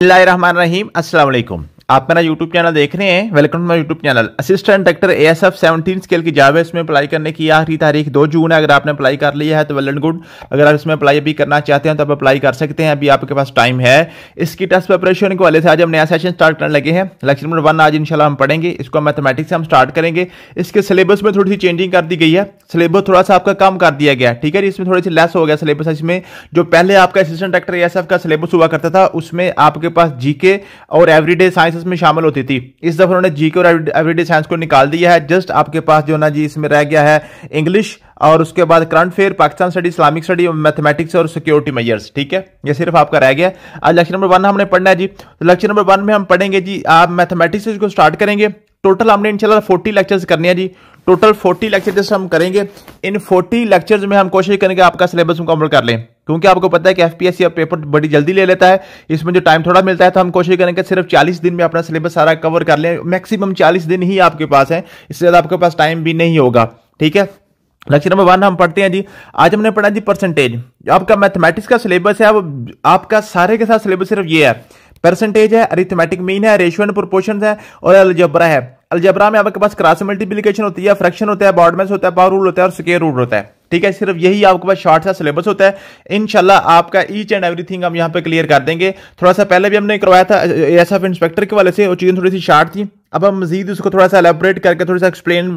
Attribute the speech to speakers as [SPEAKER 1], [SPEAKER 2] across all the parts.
[SPEAKER 1] बिस्मिल्लाहिर्रहमानिर्रहीम। अस्सलाम वालेकुम। आप मेरा यूट्यूब चैनल देख रहे हैं। Welcome to my YouTube channel. Assistant director ASF 17 scale की जॉब है। इसमें अप्लाई करने की आखिरी तारीख 2 जून है। अगर आपने अप्लाई कर लिया है तो वेल एंड गुड। अगर आप इसमें अप्लाई भी करना चाहते हैं तो आप अप्लाई कर सकते हैं, अभी आपके पास टाइम है। इसकी टेस्ट प्रिपरेशन के वाले से आज हम नया सेशन स्टार्ट करने लगे हैं। लेक्चर नंबर 1 आज इंशाल्लाह हम पढ़ेंगे। इसको मैथमेटिक्स से हम स्टार्ट करेंगे। इसके सिलेबस में थोड़ी सी चेंजिंग कर दी गई है। सिलेबस थोड़ा सा आपका कम कर दिया गया, ठीक है। इसमें थोड़ी सी लेस हो गया सिलेबस। इसमें जो पहले आपका असिस्टेंट डायरेक्टर एएसएफ का सिलेबस हुआ करता था उसमें आपके पास जीके और एवरीडे साइंस इसमें शामिल होती थी। इस दफा उन्होंने जीके और एवरीडे साइंस को निकाल दिया है। जस्ट आपके पास जो ना जी इसमें रह गया है इंग्लिश और उसके बाद current affair, Pakistan study, Islamic study, mathematics और सिक्योरिटी मेजर्स, ठीक है। ये सिर्फ आपका रह गया। आज लेक्चर नंबर 1 हमने पढ़ना है जी। तो लेक्चर नंबर 1 में हम पढ़ेंगे जी, आप मैथमेटिक्स से इसको स्टार्ट करेंगे। टोटल हमने इंशाल्लाह 40 लेक्चर्स करने हैं जी। टोटल 40 लेक्चर्स हम करेंगे। इन 40 लेक्चर्स में हम कोशिश करेंगे आपका सिलेबस मुकम्मल कर लें, क्योंकि आपको पता है कि एफपीएससी अब पेपर बड़ी जल्दी ले लेता है। इसमें जो टाइम थोड़ा मिलता है तो हम कोशिश करेंगे सिर्फ 40 दिन में अपना सिलेबस सारा कवर कर लें। मैक्सिमम 40 दिन ही आपके पास है, इससे ज्यादा आपके पास टाइम भी नहीं होगा, ठीक है। लेक्चर नंबर 1 हम पढ़ते हैं जी। आज हमने पढ़ा जी परसेंटेज। आपका मैथमेटिक्स का सिलेबस है वो आपका सारे के साथ सिलेबस सिर्फ ये है, परसेंटेज है, अरिथमेटिक मीन है, रेशियो एंड प्रोपोर्शंस है और अलजेब्रा है। अलजेब्रा में आपके पास क्रॉस मल्टीप्लिकेशन होती है, फ्रैक्शन होता है, बॉडमेंस होता है, पावर रूल होता है और स्क्वायर रूट होता है, ठीक है। सिर्फ यही आपके पास शॉर्ट सा सिलेबस होता है। इंशाल्लाह आपका ईच एंड एवरीथिंग हम यहाँ पे क्लियर कर देंगे। थोड़ा सा पहले भी हमने करवाया था एएसएफ इंस्पेक्टर के वाले से, वो चीजें थोड़ी सी शॉर्ट थी। अब हम मजीद उसको थोड़ा सा एलेबोरेट करके थोड़ा सा एक्सप्लेन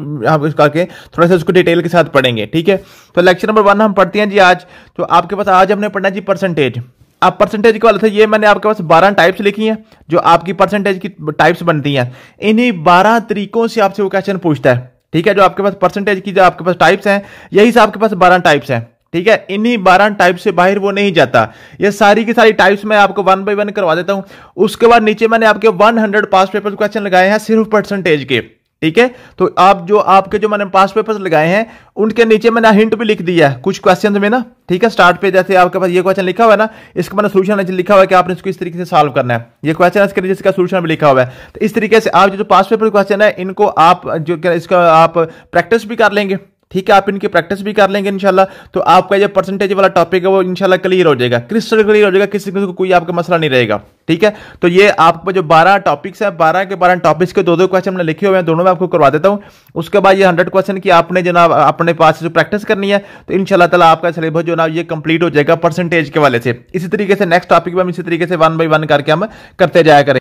[SPEAKER 1] करके थोड़ा सा उसको डिटेल के साथ पढ़ेंगे, ठीक है। तो लेक्चर नंबर 1 हम पढ़ते हैं जी आज। तो आपके पास आज हमने पढ़ना जी परसेंटेज। आप परसेंटेज के वाले थे, ये मैंने आपके पास 12 टाइप्स लिखी हैं जो आपकी परसेंटेज की टाइप्स बनती हैं। इन्हीं 12 तरीकों से आपसे वो क्वेश्चन पूछता है, ठीक है। जो आपके पास परसेंटेज की जो आपके पास टाइप्स हैं, यही से आपके पास 12 टाइप्स हैं, ठीक है। इन्हीं 12 टाइप से बाहर वो नहीं जाता। ये सारी की सारी टाइप्स मैं आपको 1 बाय 1 करवा देता हूं। उसके बाद नीचे मैंने आपके 100 पास्ट पेपर क्वेश्चन लगाए हैं सिर्फ परसेंटेज के, ठीक है। तो आप जो आपके जो मैंने पास्ट पेपर्स लगाए हैं उनके नीचे मैंने हिंट भी लिख दिया है कुछ क्वेश्चन में ना, ठीक है। स्टार्ट पे जैसे आपके पास ये क्वेश्चन लिखा हुआ है ना, इसका मैंने सोल्यूशन लिखा हुआ है कि आपने इसको इस तरीके से सॉल्व करना है। ये क्वेश्चन इसके नीचे इसका सोल्यूशन भी लिखा हुआ है। तो इस तरीके से आप जो पास्ट पेपर क्वेश्चन है इनको आप जो इसका आप प्रैक्टिस भी कर लेंगे, ठीक है। आप इनकी प्रैक्टिस भी कर लेंगे इंशाल्लाह। तो आपका जो परसेंटेज वाला टॉपिक है वो इंशाल्लाह क्लियर हो जाएगा, क्रिस्टल क्लियर हो जाएगा, किसी को कोई आपका मसला नहीं रहेगा, ठीक है। तो ये आपको जो 12 टॉपिक्स है, 12 के 12 टॉपिक्स के 2-2 क्वेश्चन मैंने लिखे हुए हैं, दोनों में आपको करवा देता हूं। उसके बाद ये 100 क्वेश्चन की आपने जनाब अपने पास जो प्रैक्टिस करनी है, तो इंशाल्लाह ताला आपका सिलेबस जो ना ये कंप्लीट हो जाएगा परसेंटेज के वाले से। इसी तरीके से नेक्स्ट टॉपिक में हम इसी तरीके से 1 बाय 1 करके हम करते जाया करें।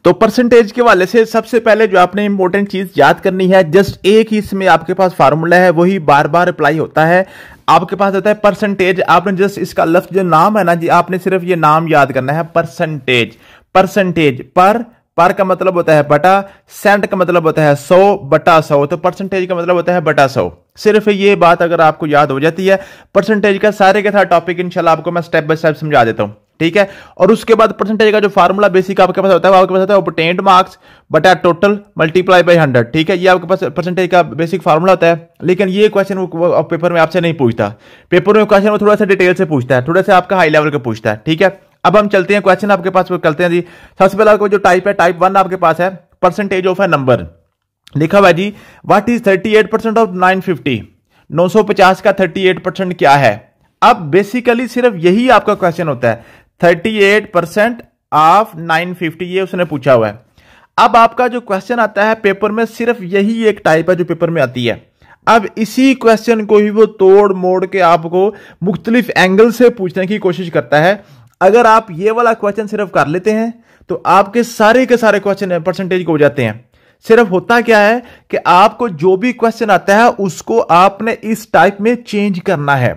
[SPEAKER 1] तो परसेंटेज के वाले से सबसे पहले जो आपने इंपॉर्टेंट चीज याद करनी है, जस्ट एक ही इसमें आपके पास फार्मूला है, वही बार बार अप्लाई होता है। आपके पास होता है परसेंटेज। आपने जस्ट इसका लफ्ज जो नाम है ना जी, आपने सिर्फ ये नाम याद करना है, परसेंटेज। परसेंटेज पर का मतलब होता है बटा, सेंट का मतलब होता है 100 बटा 100, तो परसेंटेज का मतलब होता है बटा 100। सिर्फ ये बात अगर आपको याद हो जाती है, परसेंटेज का सारे के सारे टॉपिक इंशाल्लाह आपको मैं स्टेप बाय स्टेप समझा देता हूं, ठीक है। और उसके बाद परसेंटेज का जो फार्मूला बेसिक आपके पास होता है वो आपके पास होता है ऑब्टेन्ड मार्क्स बटा टोटल मल्टीप्लाई बाय 100, ठीक है। ये आपके पास परसेंटेज का बेसिक फार्मूला होता है। लेकिन ये क्वेश्चन वो पेपर में आपसे नहीं पूछता। पेपर में क्वेश्चन वो थोड़ा सा डिटेल से पूछता है, थोड़ा सा आपका हाई लेवल का पूछता है, ठीक है। अब हम चलते हैं क्वेश्चन आपके पास करते हैं जी। सबसे पहला जो टाइप है, टाइप 1 आपके पास है परसेंटेज ऑफ ए नंबर। लिखा हुआ जी, व्हाट इज 38% ऑफ 950। 950 का 38% क्या है। अब बेसिकली सिर्फ यही आपका क्वेश्चन होता है, 38% ऑफ 950, ये उसने पूछा हुआ है। अब आपका जो क्वेश्चन आता है पेपर में, सिर्फ यही एक टाइप है जो पेपर में आती है। अब इसी क्वेश्चन को ही वो तोड़ मोड़ के आपको मुख्तलिफ एंगल से पूछने की कोशिश करता है। अगर आप ये वाला क्वेश्चन सिर्फ कर लेते हैं तो आपके सारे के सारे क्वेश्चन परसेंटेज को हो जाते हैं। सिर्फ होता क्या है कि आपको जो भी क्वेश्चन आता है उसको आपने इस टाइप में चेंज करना है।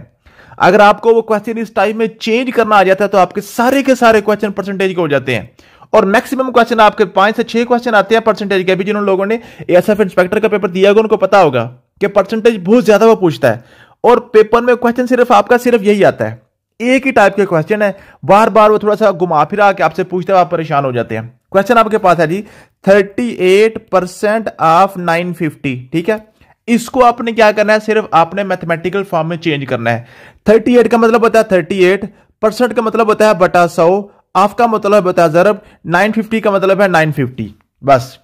[SPEAKER 1] अगर आपको वो क्वेश्चन इस टाइप में चेंज करना आ जाता है तो आपके सारे के सारे क्वेश्चन परसेंटेज के हो जाते हैं। और मैक्सिमम क्वेश्चन आपके 5 से 6 क्वेश्चन आते हैं परसेंटेज के। भी जिन लोगों ने एएसएफ इंस्पेक्टर का पेपर दिया होगा उनको पता होगा कि परसेंटेज बहुत ज्यादा वो पूछता है। और पेपर में क्वेश्चन सिर्फ आपका सिर्फ यही आता है, एक ही टाइप के क्वेश्चन है, बार बार वो थोड़ा सा घुमा फिरा के आपसे पूछते हैं, आप परेशान हो जाते हैं। क्वेश्चन आपके पास है जी 38% ऑफ 950, ठीक है। इसको आपने क्या करना है, सिर्फ आपने मैथमेटिकल फॉर्म में चेंज करना है। 38 का मतलब होता है 38%, का मतलब होता है बटा 100, ऑफ का मतलब होता है ज़रब, 950 का मतलब है 950। बस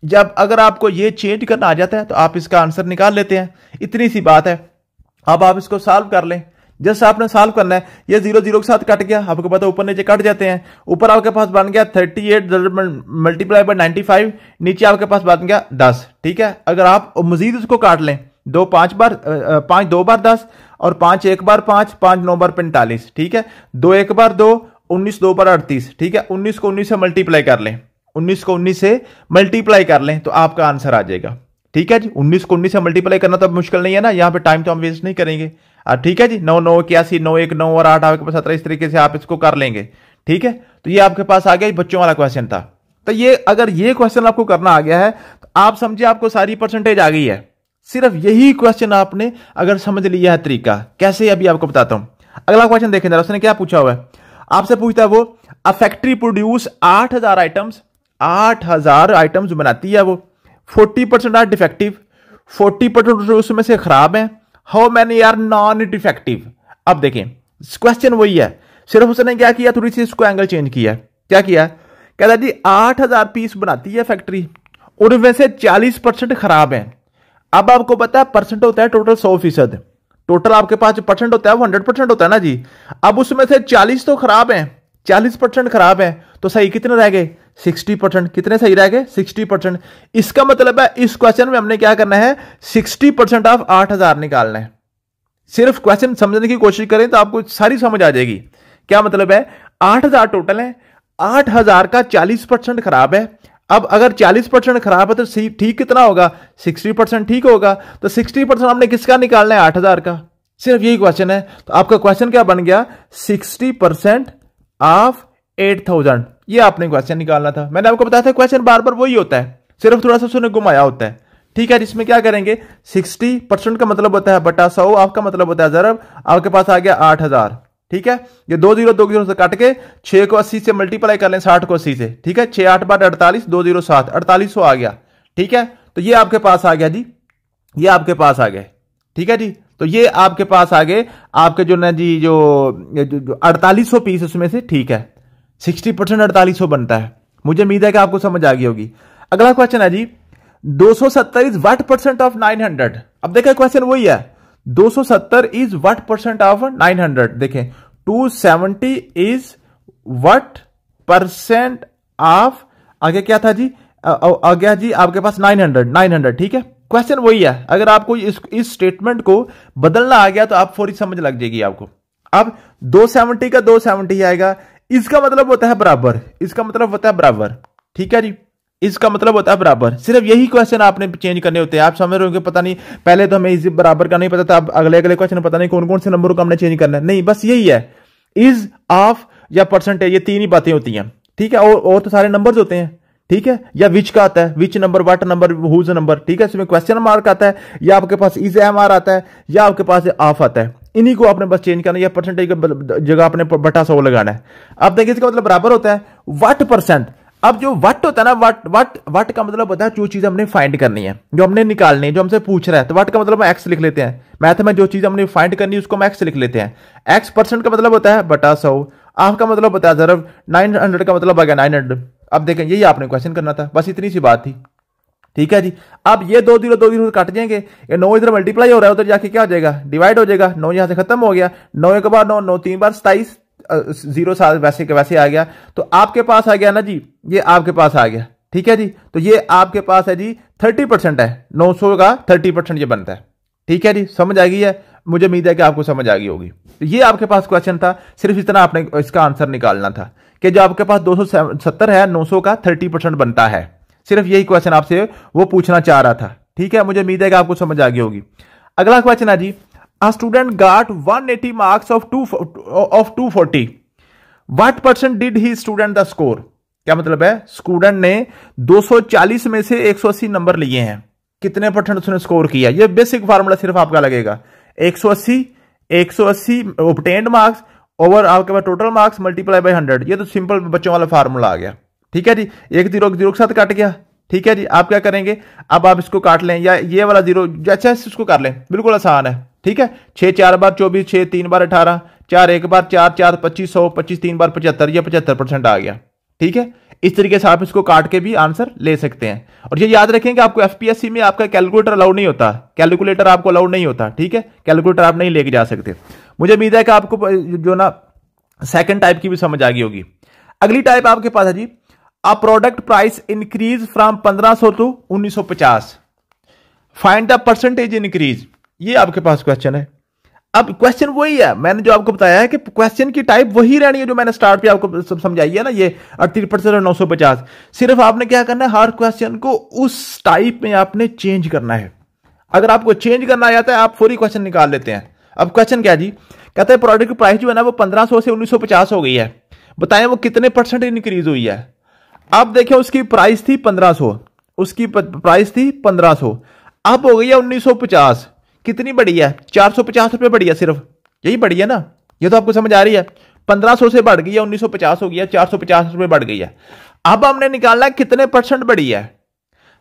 [SPEAKER 1] जब अगर आपको ये चेंज करना आ जाता है तो आप इसका आंसर निकाल लेते हैं, इतनी सी बात है। अब आप इसको सॉल्व कर लें। जस्ट आपने सॉल्व करना है। ये 0 0 के साथ कट गया, आपको पता है ऊपर नीचे कट जाते हैं। ऊपर आपके पास बन गया 38 मल्टीप्लाई बाय 95, नीचे आपके पास बन गया 10। ठीक है, अगर आप मजीद उसको काट लें, 2 5 बार 5 2 बार 10 और 5 1 बार 5 5 9 बार 45। ठीक है, 2 1 बार 2 19 2 बार 38। ठीक है, 19 को 19 से मल्टीप्लाई कर लें, 19 को 19 से मल्टीप्लाई कर लें तो आपका आंसर आ जाएगा। ठीक है जी, 19 को 19 से मल्टीप्लाई करना तो मुश्किल नहीं है ना, यहाँ पे टाइम तो हम वेस्ट नहीं करेंगे। ठीक है जी, 9 9 81 9 1 9 और 8 आपके पास 17, इस तरीके से आप इसको कर लेंगे। ठीक है, तो ये आपके पास आ गया, बच्चों वाला क्वेश्चन था। तो ये अगर ये क्वेश्चन आपको करना आ गया है तो आप समझे आपको सारी परसेंटेज आ गई है। सिर्फ यही क्वेश्चन आपने अगर समझ लिया है तरीका कैसे, अभी आपको बताता हूं। अगला क्वेश्चन देखें जरा, उसने क्या पूछा हुआ है, आपसे पूछता है वो a factory produce 8000 items, 8000 items बनाती है वो, 40% आर डिफेक्टिव, 40% उसमें से खराब है, how many are non defective. अब देखें क्वेश्चन वही है, सिर्फ उसने क्या किया, थोड़ी सी इसको एंगल चेंज किया। क्या किया, कहता जी 8000 पीस बनाती है फैक्ट्री, उनमें से 40% खराब है। अब आपको पता है परसेंट होता है टोटल 100%, टोटल आपके पास परसेंट होता है वो 100% होता है ना जी। अब उसमें से 40 तो खराब है, 40% खराब है, तो सही कितने रह गए, 60%। कितने सही रह गए, 60%। इसका मतलब है इस क्वेश्चन में हमने क्या करना है, 60% ऑफ 8000 निकालना है। सिर्फ क्वेश्चन समझने की कोशिश करें तो आपको सारी समझ आ जाएगी। क्या मतलब है, 8000 टोटल है, 8000 का 40% खराब है। अब अगर 40% खराब है तो ठीक कितना होगा, 60% ठीक होगा। तो 60% हमने किसका निकालना है, 8000 का। सिर्फ यही क्वेश्चन है। तो आपका क्वेश्चन क्या बन गया, 60% ऑफ 8000। ये आपने क्वेश्चन निकालना था। मैंने आपको बताया था क्वेश्चन बार बार वही होता है, सिर्फ थोड़ा सा उसने घुमाया होता है। ठीक है, जिसमें क्या करेंगे, 60% का मतलब होता है बटा 100, आपका मतलब होता है ज़रब। आपके पास आ गया 8000। ठीक है, ये 2 0 2 0 से काट के 6 को 80 से मल्टीप्लाई कर लें, 60 को 80 से। ठीक है, 6 8 बार 48, 2 0 7, 4800 आ गया। ठीक है, तो ये आपके पास आ गया जी, ये आपके पास आ गए। ठीक है जी, तो ये आपके पास आ गए आपके जो ना जी जो 4800 पीस उसमें से। ठीक है, 60% 4800 बनता है। मुझे उम्मीद है कि आपको समझ आ गई होगी। अगला क्वेश्चन है जी 270 इज व्हाट परसेंट ऑफ 900। अब देखें क्वेश्चन वही है, 270 इज व्हाट परसेंट ऑफ 900। देखें 270 इज व्हाट परसेंट ऑफ, आगे क्या था जी, आ गया जी आपके पास 900। ठीक है, क्वेश्चन वही है। अगर आपको इस स्टेटमेंट को बदलना आ गया तो आप फौरी समझ लग जाएगी आपको। अब 270 का 270 आएगा, इसका मतलब होता है बराबर, इसका मतलब होता है बराबर। ठीक है जी, इसका मतलब होता है बराबर। सिर्फ यही क्वेश्चन आपने चेंज करने होते हैं। आप समझ रहे हो कि पता नहीं, पहले तो हमें इस बराबर का नहीं पता था, अब अगले अगले क्वेश्चन पता नहीं कौन कौन से नंबरों को हमने चेंज करना है। नहीं, बस यही है, इज, ऑफ या परसेंटेज, ये तीन ही बातें होती हैं। ठीक है, और तो सारे नंबर्स होते हैं। ठीक है, या विच का आता है, which number, what number, whose number. ठीक है, इसमें क्वेश्चन मार्क आता है, या आपके पास इज एम आर आता है, या आपके पास ऑफ आता है। इन्हीं को आपने बस चेंज करना है, या परसेंटेज की जगह आपने बटा 100 लगाना है। अब देखिए इसका मतलब बराबर होता है व्हाट परसेंट। अब जो वट होता है ना, वट का मतलब होता है जो चीज हमने फाइंड करनी है, जो हमने निकालनी है, जो हमसे पूछ रहा है। तो वट का मतलब हम एक्स लिख लेते हैं। मैथ में जो चीज हमने फाइंड करनी है उसको हम एक्स लिख लेते हैं। एक्स परसेंट का मतलब होता है बटा 100, ऑफ का मतलब होता है ज़रब, 900 का मतलब आ गया 900। अब देखें यही आपने क्वेश्चन करना था, बस इतनी सी बात थी। ठीक है जी, अब ये 2 0 2 0 कट जाएंगे, ये 9 इधर मल्टीप्लाई हो रहा है, उधर जाके क्या हो जाएगा, डिवाइड हो जाएगा। 9 यहां से खत्म हो गया, 9 के बाद 9 9 3 बार 27, 0 7 वैसे के वैसे आ गया। तो आपके पास आ गया ना जी, ये आपके पास आ गया। ठीक है जी, तो ये आपके पास है जी 30% है, 900 का 30% ये बनता है। ठीक है जी, समझ आ गई है, मुझे उम्मीद है कि आपको समझ आ गई होगी। तो ये आपके पास क्वेश्चन था, सिर्फ इतना आपने इसका आंसर निकालना था कि जो आपके पास 270 है, 900 का 30% बनता है। सिर्फ यही क्वेश्चन आपसे वो पूछना चाह रहा था। ठीक है, मुझे उम्मीद है कि आपको समझ आ गई होगी। अगला क्वेश्चन है जी, a student got 180 marks of 240, what percent did he student the score। क्या मतलब है, स्टूडेंट ने 240 में से 180 नंबर लिए हैं, कितने परसेंट उसने स्कोर किया। ये बेसिक फार्मूला सिर्फ आपका लगेगा, 180 ऑब्टेन्ड मार्क्स ओवर आपके पास टोटल मार्क्स मल्टीप्लाई बाय 100। ये तो सिंपल बच्चों वाला फार्मूला आ गया। ठीक है जी, एक 0 0 के साथ काट गया। ठीक है जी, आप क्या करेंगे, अब आप इसको काट लें, या ये वाला 0 जैसे इसको कर लें, बिल्कुल आसान है। ठीक है, 6 4 बार 24, 6 3 बार 18, 4 1 बार 4 4 25, 100 25 3 बार 75, ये 75% आ गया। ठीक है, इस तरीके से आप इसको काट के भी आंसर ले सकते हैं। और ये याद रखें कि आपको एफपीएससी में आपका कैलकुलेटर अलाउड नहीं होता, कैलकुलेटर आपको अलाउड नहीं होता। ठीक है, कैलकुलेटर आप नहीं लेके जा सकते। मुझे उम्मीद है कि आपको जो ना सेकंड टाइप की भी समझ आ गई होगी। अगली टाइप आपके पास है जी, a product price increase from 1500 to 1950, find the percentage increase. ये आपके पास क्वेश्चन है। अब क्वेश्चन वही है, मैंने जो आपको बताया है कि क्वेश्चन की टाइप वही रहनी है जो मैंने स्टार्ट पे आपको समझाई है ना, ये 38% और 950। सिर्फ आपने क्या करना है, हर क्वेश्चन को उस टाइप में आपने चेंज करना है। अगर आपको चेंज करना आ जाता है, आप फुरी क्वेश्चन निकाल लेते हैं। अब क्वेश्चन क्या जी, कहते हैं प्रोडक्ट की प्राइस जो है ना वो 1500 से 1950 हो गई है, बताएं वो कितने परसेंट इंक्रीज हुई है। अब देखिए उसकी प्राइस थी 1500, उसकी प्राइस थी 1500, अब हो गई है 1950। कितनी बढ़ी है? 450 रुपए बढ़ी है, सिर्फ यही बढ़ी है ना, ये तो आपको समझ आ रही है। 1500 से बढ़ गई है 1950 हो गया, 450 रुपए बढ़ गई है। अब हमने निकालना है कितने परसेंट बढ़ी है।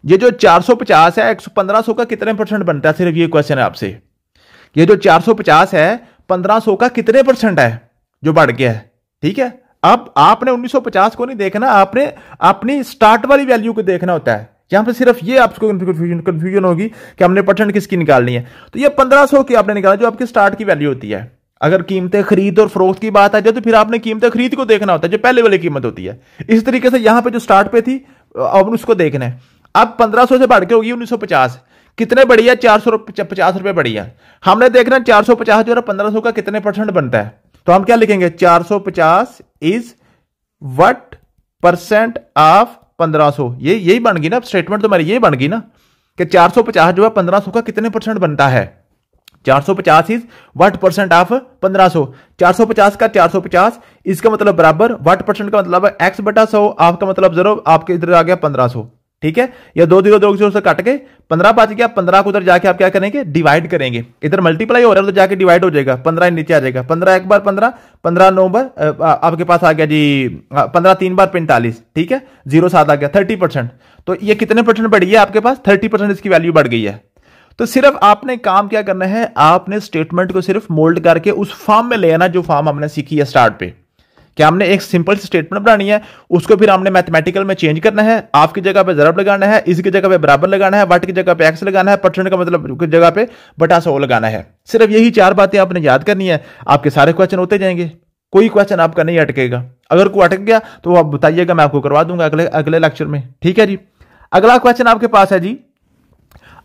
[SPEAKER 1] ये जो 450 है 1500 का कितने परसेंट बनता है, सिर्फ ये क्वेश्चन है आपसे। ये जो 450 है 1500 का कितने परसेंट है जो बढ़ गया है, ठीक है। अब आपने 1950 को नहीं देखना, आपने अपनी स्टार्ट वाली वैल्यू को देखना होता है। यहां पे सिर्फ ये आपको कंफ्यूजन होगी कि हमने परसेंट किसकी निकालनी है। तो ये 1500 की आपने निकाला जो आपकी स्टार्ट की वैल्यू होती है। अगर कीमतें खरीद और फरोख्त की बात आ जाए तो फिर आपने कीमतें खरीद को देखना होता है जो पहले वाली कीमत होती है। इस तरीके से यहां पे जो स्टार्ट पे थी अब उसको देखना है। अब 1500 से बढ़ के होगी 1950, कितने बढ़ी है? 450 रुपए बढ़ी है। हमने देखना 450 जो है 1500 का कितने परसेंट बनता है, तो हम क्या लिखेंगे, 450 इज व्हाट परसेंट ऑफ 1500। ये यही बन गई ना स्टेटमेंट, तो मेरी ये बन गई ना कि 450 जो है 1500 का कितने परसेंट बनता है। 450 इज व्हाट परसेंट ऑफ 1500। 450 का 450 इसका मतलब बराबर व्हाट परसेंट का मतलब है x बटा 100, आपका मतलब 0, आपके इधर आ गया 1500, ठीक है। या 2 0 2 0 से काट के 15 बच गया। 15 को उधर जाके आप क्या करेंगे, डिवाइड करेंगे। इधर मल्टीप्लाई हो रहा है तो जाके डिवाइड हो जाएगा, 15 नीचे आ जाएगा। 15 एक बार 15, 15 9 बार आपके पास आ गया जी 15 3 बार 45, ठीक है। 0 7 आ गया 30%। तो ये कितने परसेंट बढ़ी है आपके पास? 30% इसकी वैल्यू बढ़ गई है। तो सिर्फ आपने काम क्या करना है, आपने स्टेटमेंट को सिर्फ मोल्ड करके उस फॉर्म में ले आना जो फॉर्म हमने सीखी है स्टार्ट पे। क्या हमने एक सिंपल स्टेटमेंट बनानी है, उसको फिर हमने मैथमेटिकल में चेंज करना है। आपकी जगह पे ज़रब लगाना है, इसकी जगह पे बराबर लगाना है, वाट की जगह पे एक्स लगाना है, परसेंट का मतलब की जगह पे बटा 100 लगाना है। सिर्फ यही 4 बातें आपने याद करनी है, आपके सारे क्वेश्चन होते जाएंगे, कोई क्वेश्चन आपका नहीं अटकेगा। अगर कोई अटक गया तो आप बताइएगा, मैं आपको करवा दूंगा अगले लेक्चर में, ठीक है जी। अगला क्वेश्चन आपके पास है जी,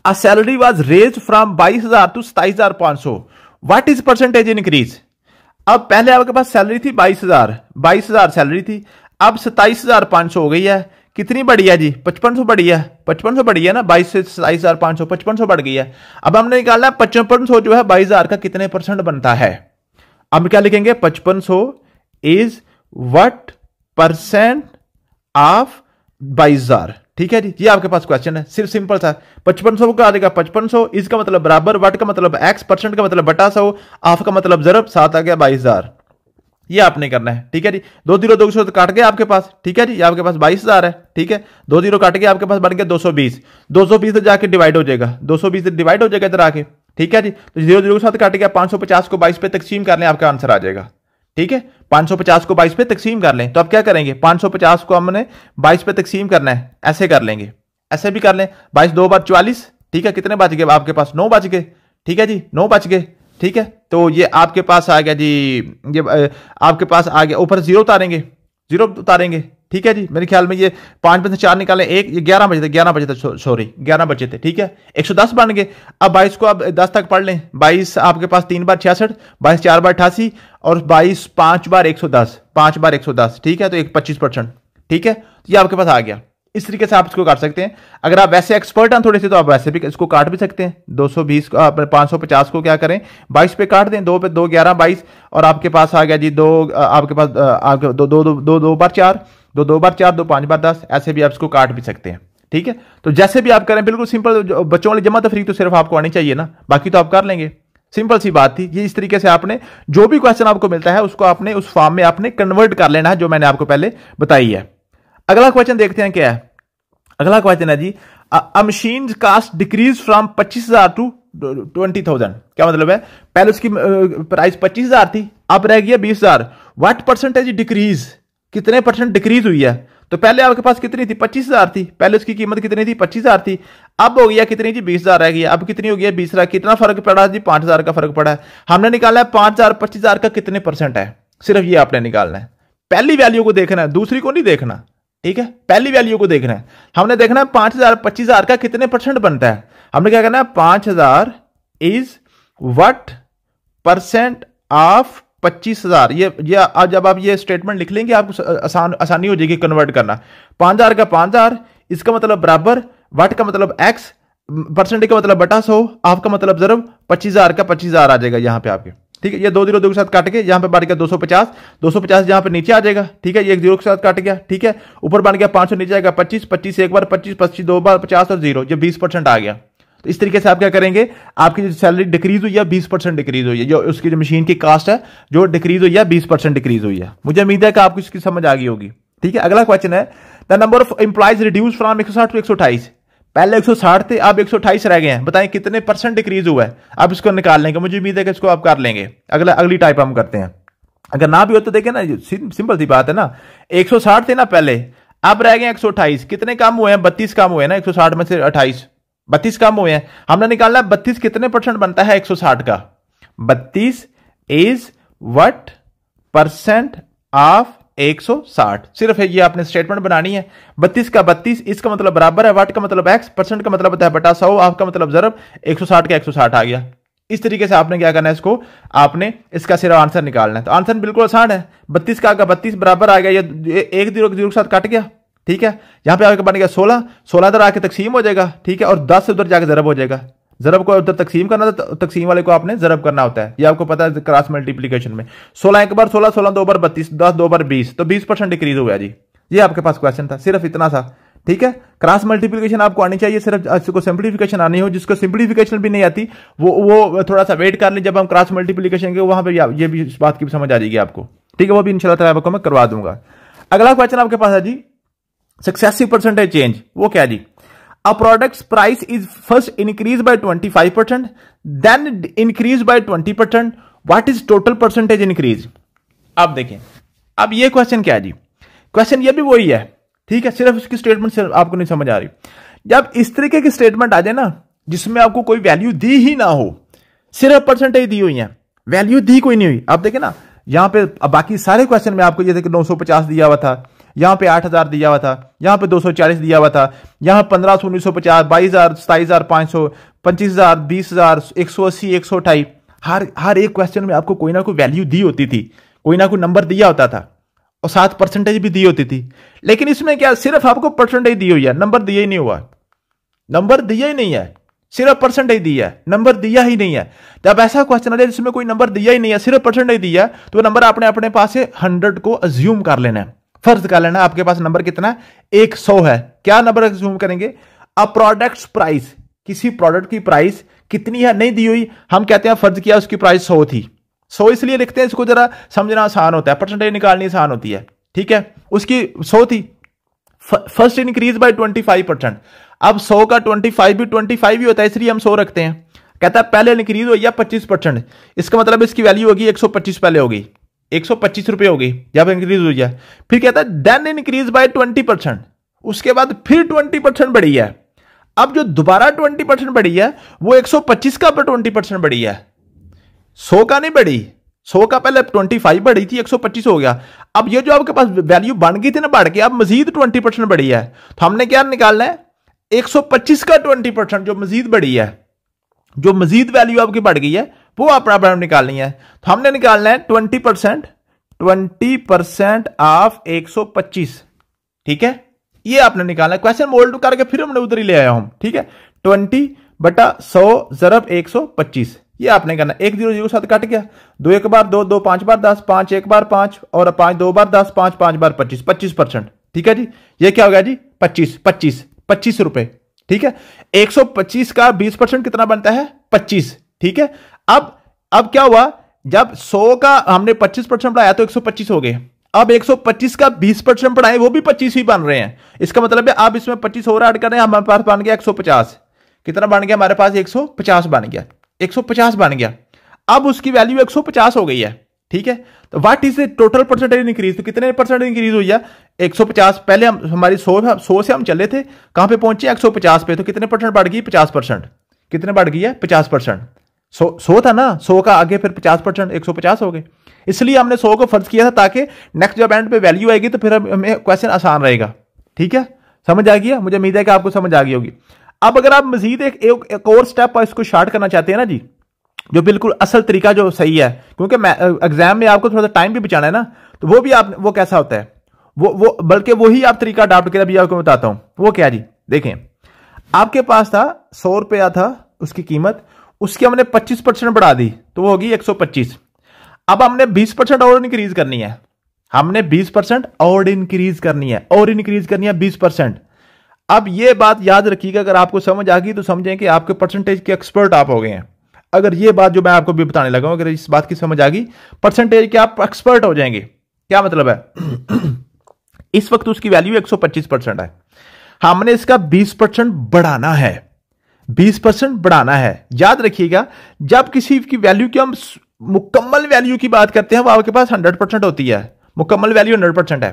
[SPEAKER 1] a salary was raised from 22,000 to 27,500, what is percentage increase. अब पहले आपके पास सैलरी थी 22,000 सैलरी थी, अब 27,500 हो गई है। कितनी बढ़ी है जी? 5500 बढ़ी है, 5500 बढ़ी है ना, 22 से 27,500, 5500 बढ़ गई है। अब हमने निकालना है 5500 जो है 22,000 का कितने परसेंट बनता है। अब क्या लिखेंगे, 5500 इज व्हाट परसेंट ऑफ 22,000, ठीक है जी। ये आपके पास क्वेश्चन है, सिर्फ सिंपल सा। 5500 का आ जाएगा 5500, इसका मतलब बराबर, वाट का मतलब x, परसेंट का मतलब बटा 100, ऑफ का मतलब ज़रब, 7 आ गया 22,000। ये आपने करना है, ठीक है जी। 2 0 2 0 काट गए आपके पास, ठीक है जी। ये आपके पास 22,000 है, ठीक है। 2 0 काट के आपके पास बन गया 220, 220 से जाके डिवाइड हो जाएगा, 220 से डिवाइड हो जाएगा इधर आके, ठीक है जी। तो 0 0 के साथ काट गया, 550 को 22 पे तकसीम कर लें, आपका आंसर आ जाएगा, ठीक है। 550 को 22 पे तकसीम कर लें, तो अब क्या करेंगे, 550 को हमने 22 पे तकसीम करना है, ऐसे कर लेंगे, ऐसे भी कर लें। 22 2 बार 44, ठीक है। कितने बच गए आपके पास? 9 बच गए, ठीक है जी, 9 बच गए, ठीक है। तो ये आपके पास आ गया जी, ये आपके पास आ गया, ऊपर 0 उतारेंगे, 0 उतारेंगे, ठीक है जी। मेरे ख्याल में ये 5 में से 4 निकालें, 1, ये 11 बचे थे, 11 बचे थे, सॉरी 11 बचे थे, ठीक है। 110 बन गए। अब 22 को आप 10 तक पढ़ लें, 22 आपके पास 3 बार 66, 22 4 बार 88 और 22 5 बार 110, 5 बार 110, ठीक है। तो 25%, ठीक है। तो ये आपके पास आ गया। इस तरीके से आप इसको काट सकते हैं। अगर आप वैसे एक्सपर्ट हैं थोड़े से तो आप वैसे भी इसको काट भी सकते हैं। 220 550 को क्या करें, 22 पे काट दें, 2 पे 2 11 22 और आपके पास आ गया जी 2, आपके पास आपके 2 2 2 2 बार 4, 2 2 बार 4, 2 5 बार 10, ऐसे भी आप इसको काट भी सकते हैं, ठीक है। तो जैसे भी आप करें, बिल्कुल सिंपल। बच्चों वाली जमा तफरीक तो सिर्फ आपको आनी चाहिए ना, बाकी तो आप कर लेंगे। सिंपल सी बात थी ये। इस तरीके से आपने जो भी क्वेश्चन आपको मिलता है उसको आपने उस फॉर्म में आपने कन्वर्ट कर लेना है जो मैंने आपको पहले बताई है। अगला क्वेश्चन देखते हैं क्या है। अगला क्वेश्चन है जी, a machine cost decrease from 25,000 to 20,000। क्या मतलब है, पहले उसकी प्राइस 25,000 थी, अब रह गया 20,000। व्हाट परसेंटेज डिक्रीज, कितने परसेंट डिक्रीज हुई है। तो पहले आपके पास कितनी थी? 25,000 थी। पहले उसकी कीमत कितनी थी? 25,000 थी। अब हो गया कितनी जी? 20,000 रह गया। अब कितनी हो गया? 20,000। कितना फर्क पड़ा जी? 5,000 का फर्क पड़ा है। हमने निकाला है 5,000 25,000 का कितने परसेंट है, सिर्फ ये आपने निकालना है। पहली वैल्यू को देखना है, दूसरी को नहीं देखना, ठीक है? पहली वैल्यू को देखना है। हमने देखना है 5,000 25,000 का कितने परसेंट बनता है। हमने क्या करना है? 5,000 इज व्हाट परसेंट ऑफ 25,000। ये जब आप ये स्टेटमेंट लिख लेंगे आपको आसानी हो जाएगी कन्वर्ट करना। 5,000 का 5,000, इसका मतलब बराबर, वाट का मतलब एक्स, परसेंट का मतलब बटा 100, ऑफ का मतलब जरूर 25,000 का 25,000 आ जाएगा यहाँ पे आपके, ठीक है? ये 2 0 2 के साथ काट के यहाँ पे बढ़ गया 250, 250 यहाँ पे नीचे आ जाएगा, ठीक है? ये 1 0 के साथ काट गया, ठीक है? ऊपर बन गया 500, नीचे आएगा 25, 25 एक बार 25, 25 दो बार 50 और 0, ये 20% आ गया। तो इस तरीके से आप क्या करेंगे? आपकी जो सैलरी डिक्रीज हुई है 20% डिक्रीज हुई है, जो उसकी जो मशीन की कास्ट है जो डिक्रीज हुई है 20% डिक्रीज हुई है। मुझे उम्मीद है कि आपको इसकी समझ आ गई होगी, ठीक है? अगला क्वेश्चन है the number of employees reduce from 160 to 128। पहले 160 थे, अब 128 रह गए हैं। बताएं कितने परसेंट डिक्रीज हुआ है। आप इसको निकाल लेंगे, मुझे उम्मीद है कि इसको आप कर लेंगे। अगली टाइप हम करते हैं। अगर ना भी हो तो देखें ना, सिंपल सी बात है ना। 160 थे ना पहले, अब रह गए 128। कितने कम हुए हैं? 32 कम हुए हैं ना 160 में से 28, 32 कम हुए हैं। हमने निकालना है 32 कितने परसेंट बनता है 160 का। 32 इज व्हाट परसेंट ऑफ 160। सिर्फ है ये आपने स्टेटमेंट बनानी है। 32 का 32, इसका मतलब बराबर है, वाट का मतलब एक्स, परसेंट का मतलब होता है बटा 100, ऑफ का मतलब जरब, 160 का 160 आ गया। इस तरीके से आपने क्या करना है, इसको आपने इसका सिर्फ आंसर निकालना है। तो आंसर बिल्कुल आसान है। 32 का 32 बराबर आ गया, ये 1 0 के साथ काट गया, ठीक है? यहां पे आके बन गया 16, 16 इधर आके तकसीम हो जाएगा, ठीक है? और 10 उधर जाके जरब हो जाएगा। जरब को उधर तकसीम करना था, तकसीम वाले को आपने जरब करना होता है, ये आपको पता है क्रॉस मल्टीप्लीकेशन में। 16 एक बार 16, 16 दो बार 32, 10 दो बार 20, तो 20% डिक्रीज हो गया जी। ये आपके पास क्वेश्चन था, सिर्फ इतना सा, ठीक है? क्रॉस मल्टीप्लीकेशन आपको आनी चाहिए, सिर्फ इसको सिंप्लीफिकेशन आनी हो। जिसको सिंप्लीफिकेशन भी नहीं आती वो थोड़ा सा वेट कर ले, जब हम क्रॉस मल्टीप्लीकेशन के वहां पर ये भी इस बात की भी समझ आ जाएगी आपको, ठीक है? वो भी इंशाल्लाह ताला आपको मैं करवा दूंगा। अगला क्वेश्चन आपके पास है जी सक्सेसिव परसेंटेज चेंज। वो क्या जी? A product's price is first increased by 25%, then increased by 20%. What is total percentage increase? अब देखें, अब ये क्वेश्चन क्या है जी? क्वेश्चन ये भी वही है, ठीक है? सिर्फ इसकी स्टेटमेंट से आपको नहीं समझ आ रही। जब इस तरीके की स्टेटमेंट आ जाए ना, जिसमें आपको कोई वैल्यू दी ही ना हो, सिर्फ परसेंटेज दी हुई है, वैल्यू दी कोई नहीं हुई। आप देखें ना, यहां पे बाकी सारे क्वेश्चन में आपको ये देखिए 950 दिया हुआ था, यहां पे 8,000 दिया हुआ था, यहां पे 240 दिया हुआ था, यहां 1500, 1950, 22,000, 27,500, 25,000, 20,000, 180, 128। हर एक क्वेश्चन में आपको कोई ना कोई वैल्यू दी होती थी, कोई ना कोई नंबर दिया होता था, और साथ परसेंटेज भी दी होती थी। लेकिन इसमें क्या, सिर्फ आपको परसेंटेज दी हुई है, नंबर दिया ही नहीं हुआ, नंबर दिया ही नहीं है, सिर्फ परसेंटेज दिया है, नंबर दिया ही नहीं है। जब ऐसा क्वेश्चन आ जाए जिसमें कोई नंबर दिया ही नहीं है, सिर्फ परसेंटेज दिया है, तो नंबर आपने अपने पास से 100 को अज्यूम कर लेना है, फर्ज कर लेना। आपके पास नंबर कितना है? 100 है। क्या नंबर अज्यूम करेंगे? अ प्रोडक्ट्स प्राइस, किसी प्रोडक्ट की प्राइस कितनी है नहीं दी हुई, हम कहते हैं फर्ज किया उसकी प्राइस 100 थी। 100 इसलिए लिखते हैं, इसको जरा समझना आसान होता है, परसेंटेज निकालनी आसान होती है, ठीक है? उसकी 100 थी, फर्स्ट इंक्रीज बाय 25%। अब 100 का 25 भी 25 ही होता है, इसलिए हम 100 रखते हैं। कहता है पहले इंक्रीज हो गया 25%, इसका मतलब इसकी वैल्यू होगी 125, पहले होगी 125 रुपए होगी जब इंक्रीज हो जाए। फिर कहता है देन इंक्रीज बाय 20%, उसके बाद फिर 20% बढ़ी है। अब जो दोबारा 20% बढ़ी है वो 125 का 20% बढ़ी है, 100 का नहीं बढ़ी। 100 का पहले 25 बढ़ी थी, 125 हो गया। अब ये जो आपके पास वैल्यू बन गई थी ना बढ़ के, अब मजीद 20% बढ़ी है, तो हमने क्या निकालना है? 125 का 20% जो मजीद बढ़ी है, जो मजीद वैल्यू आपकी बढ़ गई है, वो अपना निकालनी है। तो हमने निकालना है 20% ऑफ 125, ठीक है? ये आपने निकालना है। क्वेश्चन मोल्ड करके फिर हमने उधर ही ले आया हूं, ठीक है? 20/100 जरब 125, ये आपने करना। 1 0 0 साथ कट गया, 2 एक बार 2, 2 5 बार 10, 5 एक बार 5, और 5 2 बार 10, 5 5 बार 25, 25%, ठीक है जी? ये क्या हो गया जी? 25 रुपए, ठीक है? 125 का 20% कितना बनता है? 25, ठीक है? अब क्या हुआ, जब 100 का हमने 25% बढ़ाया तो 125 हो गए। अब 125 का 20% बढ़ाए, वो भी 25 ही बन रहे हैं। इसका मतलब है आप इसमें 25 और ऐड कर रहे हैं, हमारे पास बन गया 150। कितना बन गया हमारे पास? 150 बन गया, 150 बन गया। अब उसकी वैल्यू 150 हो गई है, ठीक है। तो what is the total percentage increase, तो कितने परसेंट इंक्रीज हुई है? 150। पहले हम हमारी 100 से हम चले थे, कहां पे पहुंचे? 150 पे। तो कितने परसेंट बढ़ गई? 50%। कितने बढ़ गई है? 50%। 100 था ना, 100 का आगे फिर 50%, 150 हो गए। इसलिए हमने 100 को फर्ज किया था ताकि नेक्स्ट जब एंड पे वैल्यू आएगी तो फिर हमें क्वेश्चन आसान रहेगा। ठीक है, समझ आ गया? मुझे उम्मीद है कि आपको समझ आ गई होगी। अब अगर आप मजीद एक और स्टेप इसको शार्ट करना चाहते हैं ना जी, जो बिल्कुल असल तरीका जो सही है, क्योंकि एग्जाम में आपको थोड़ा सा टाइम भी बचाना है ना, तो वो भी आप, वो कैसा होता है, वो बल्कि वही आप तरीका अडॉप्ट करें। अभी आपको बताता हूं वो क्या जी। देखें, आपके पास था 100 रुपया था उसकी कीमत, उसकी हमने 25% बढ़ा दी तो वो होगी 125। अब हमने 20% और इंक्रीज करनी है, हमने 20% और इंक्रीज करनी है, और इंक्रीज करनी है 20%। अब ये बात याद रखिएगा, अगर आपको समझ आ गई तो समझें कि आपके परसेंटेज के एक्सपर्ट आप हो गए हैं। अगर ये बात जो मैं आपको भी बताने लगा हूं, अगर इस बात की समझ आ गई, परसेंटेज के आप एक्सपर्ट हो जाएंगे। क्या मतलब है? इस वक्त उसकी वैल्यू 125% है, हमने इसका 20% बढ़ाना है, 20% बढ़ाना है। याद रखिएगा, जब किसी की वैल्यू की हम मुकम्मल वैल्यू की बात करते हैं वो आपके पास 100% होती है, मुकम्मल वैल्यू 100% है।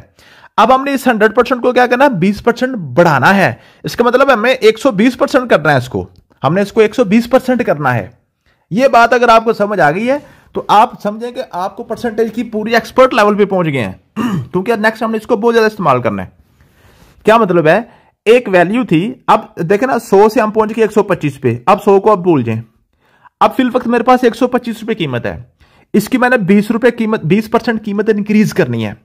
[SPEAKER 1] अब हमने इस 100% को क्या करना है? 20% बढ़ाना है। इसका मतलब हमें 120% करना है, इसको हमने इसको 120% करना है। यह बात अगर आपको समझ आ गई है तो आप समझें कि आपको परसेंटेज की पूरी एक्सपर्ट लेवल पे पहुंच गए हैं, क्योंकि नेक्स्ट हमने इसको बहुत ज्यादा इस्तेमाल करना है। क्या मतलब है? एक वैल्यू थी, अब देखें ना, 100 से हम पहुंच गए 125 पे। अब 100 को अब भूल जाएं, अब फिल वक्त मेरे पास 125 रुपए कीमत है, इसकी मैंने 20 रुपए कीमत, 20% कीमत इंक्रीज करनी है।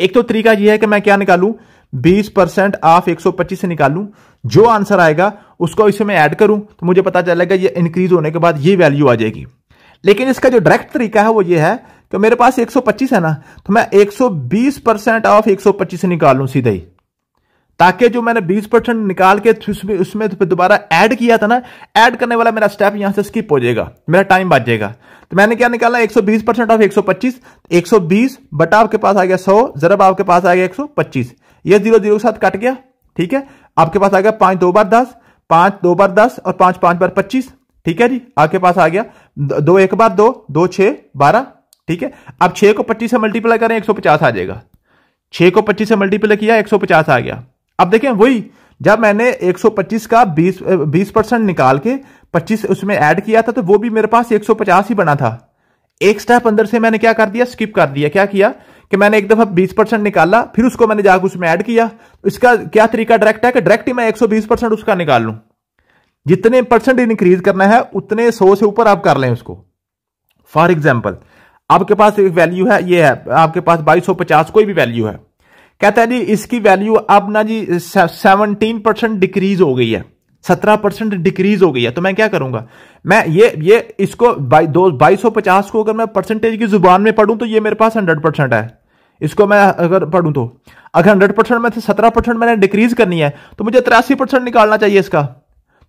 [SPEAKER 1] एक तो तरीका यह है कि मैं क्या निकालूं? 20% ऑफ 125 से निकालूं, जो आंसर आएगा उसको इसमें ऐड करूं तो मुझे पता चलेगा ये इंक्रीज होने के बाद ये वैल्यू आ जाएगी। लेकिन इसका जो डायरेक्ट तरीका है वो ये है कि मेरे पास 125 है ना, तो मैं 120% ऑफ 125 से निकाल लूं सीधे ही, ताकि जो मैंने 20% निकाल के उसमें दोबारा ऐड किया था ना, ऐड करने वाला मेरा स्टेप यहां से स्किप हो जाएगा, मेरा टाइम बच जाएगा। तो मैंने क्या निकाला? 120% ऑफ 125, 120 बटा आपके पास आ गया 100, जरब आपके पास आ गया 125, ये 0 0 के साथ कट गया। ठीक है, आपके पास आ गया 5 2 बार 10, 5 2 बार 10 और 5 5 बार 25। ठीक है जी, आपके पास आ गया 2 1 बार 2, 2 6 12। ठीक है, अब 6 को 25 से मल्टीप्लाई करें 150 आ जाएगा, 6 को 25 से मल्टीप्लाई किया 150 आ गया। अब देखें, वही जब मैंने 125 का 20% निकाल के 25 उसमें ऐड किया था तो वो भी मेरे पास 150 ही बना था। एक स्टेप अंदर से मैंने क्या कर दिया? स्किप कर दिया। क्या किया कि मैंने एक दफा 20% निकाला, फिर उसको मैंने जाकर उसमें ऐड किया। इसका क्या तरीका डायरेक्ट है कि डायरेक्ट ही मैं 120% उसका निकाल लूं। जितने परसेंट इंक्रीज करना है उतने 100 से ऊपर आप कर लें उसको। फॉर एग्जाम्पल, आपके पास एक वैल्यू है, ये है आपके पास 2250, कोई भी वैल्यू है, कहता है जी इसकी वैल्यू अब ना जी 17% डिक्रीज हो गई है, 17% डिक्रीज हो गई है। तो मैं क्या करूंगा? मैं ये इसको 2250 को अगर मैं परसेंटेज की जुबान में पढ़ूं तो ये मेरे पास 100% है। इसको मैं अगर पढ़ूं तो अगर 100% में से 17% मैंने डिक्रीज करनी है तो मुझे 83% निकालना चाहिए इसका।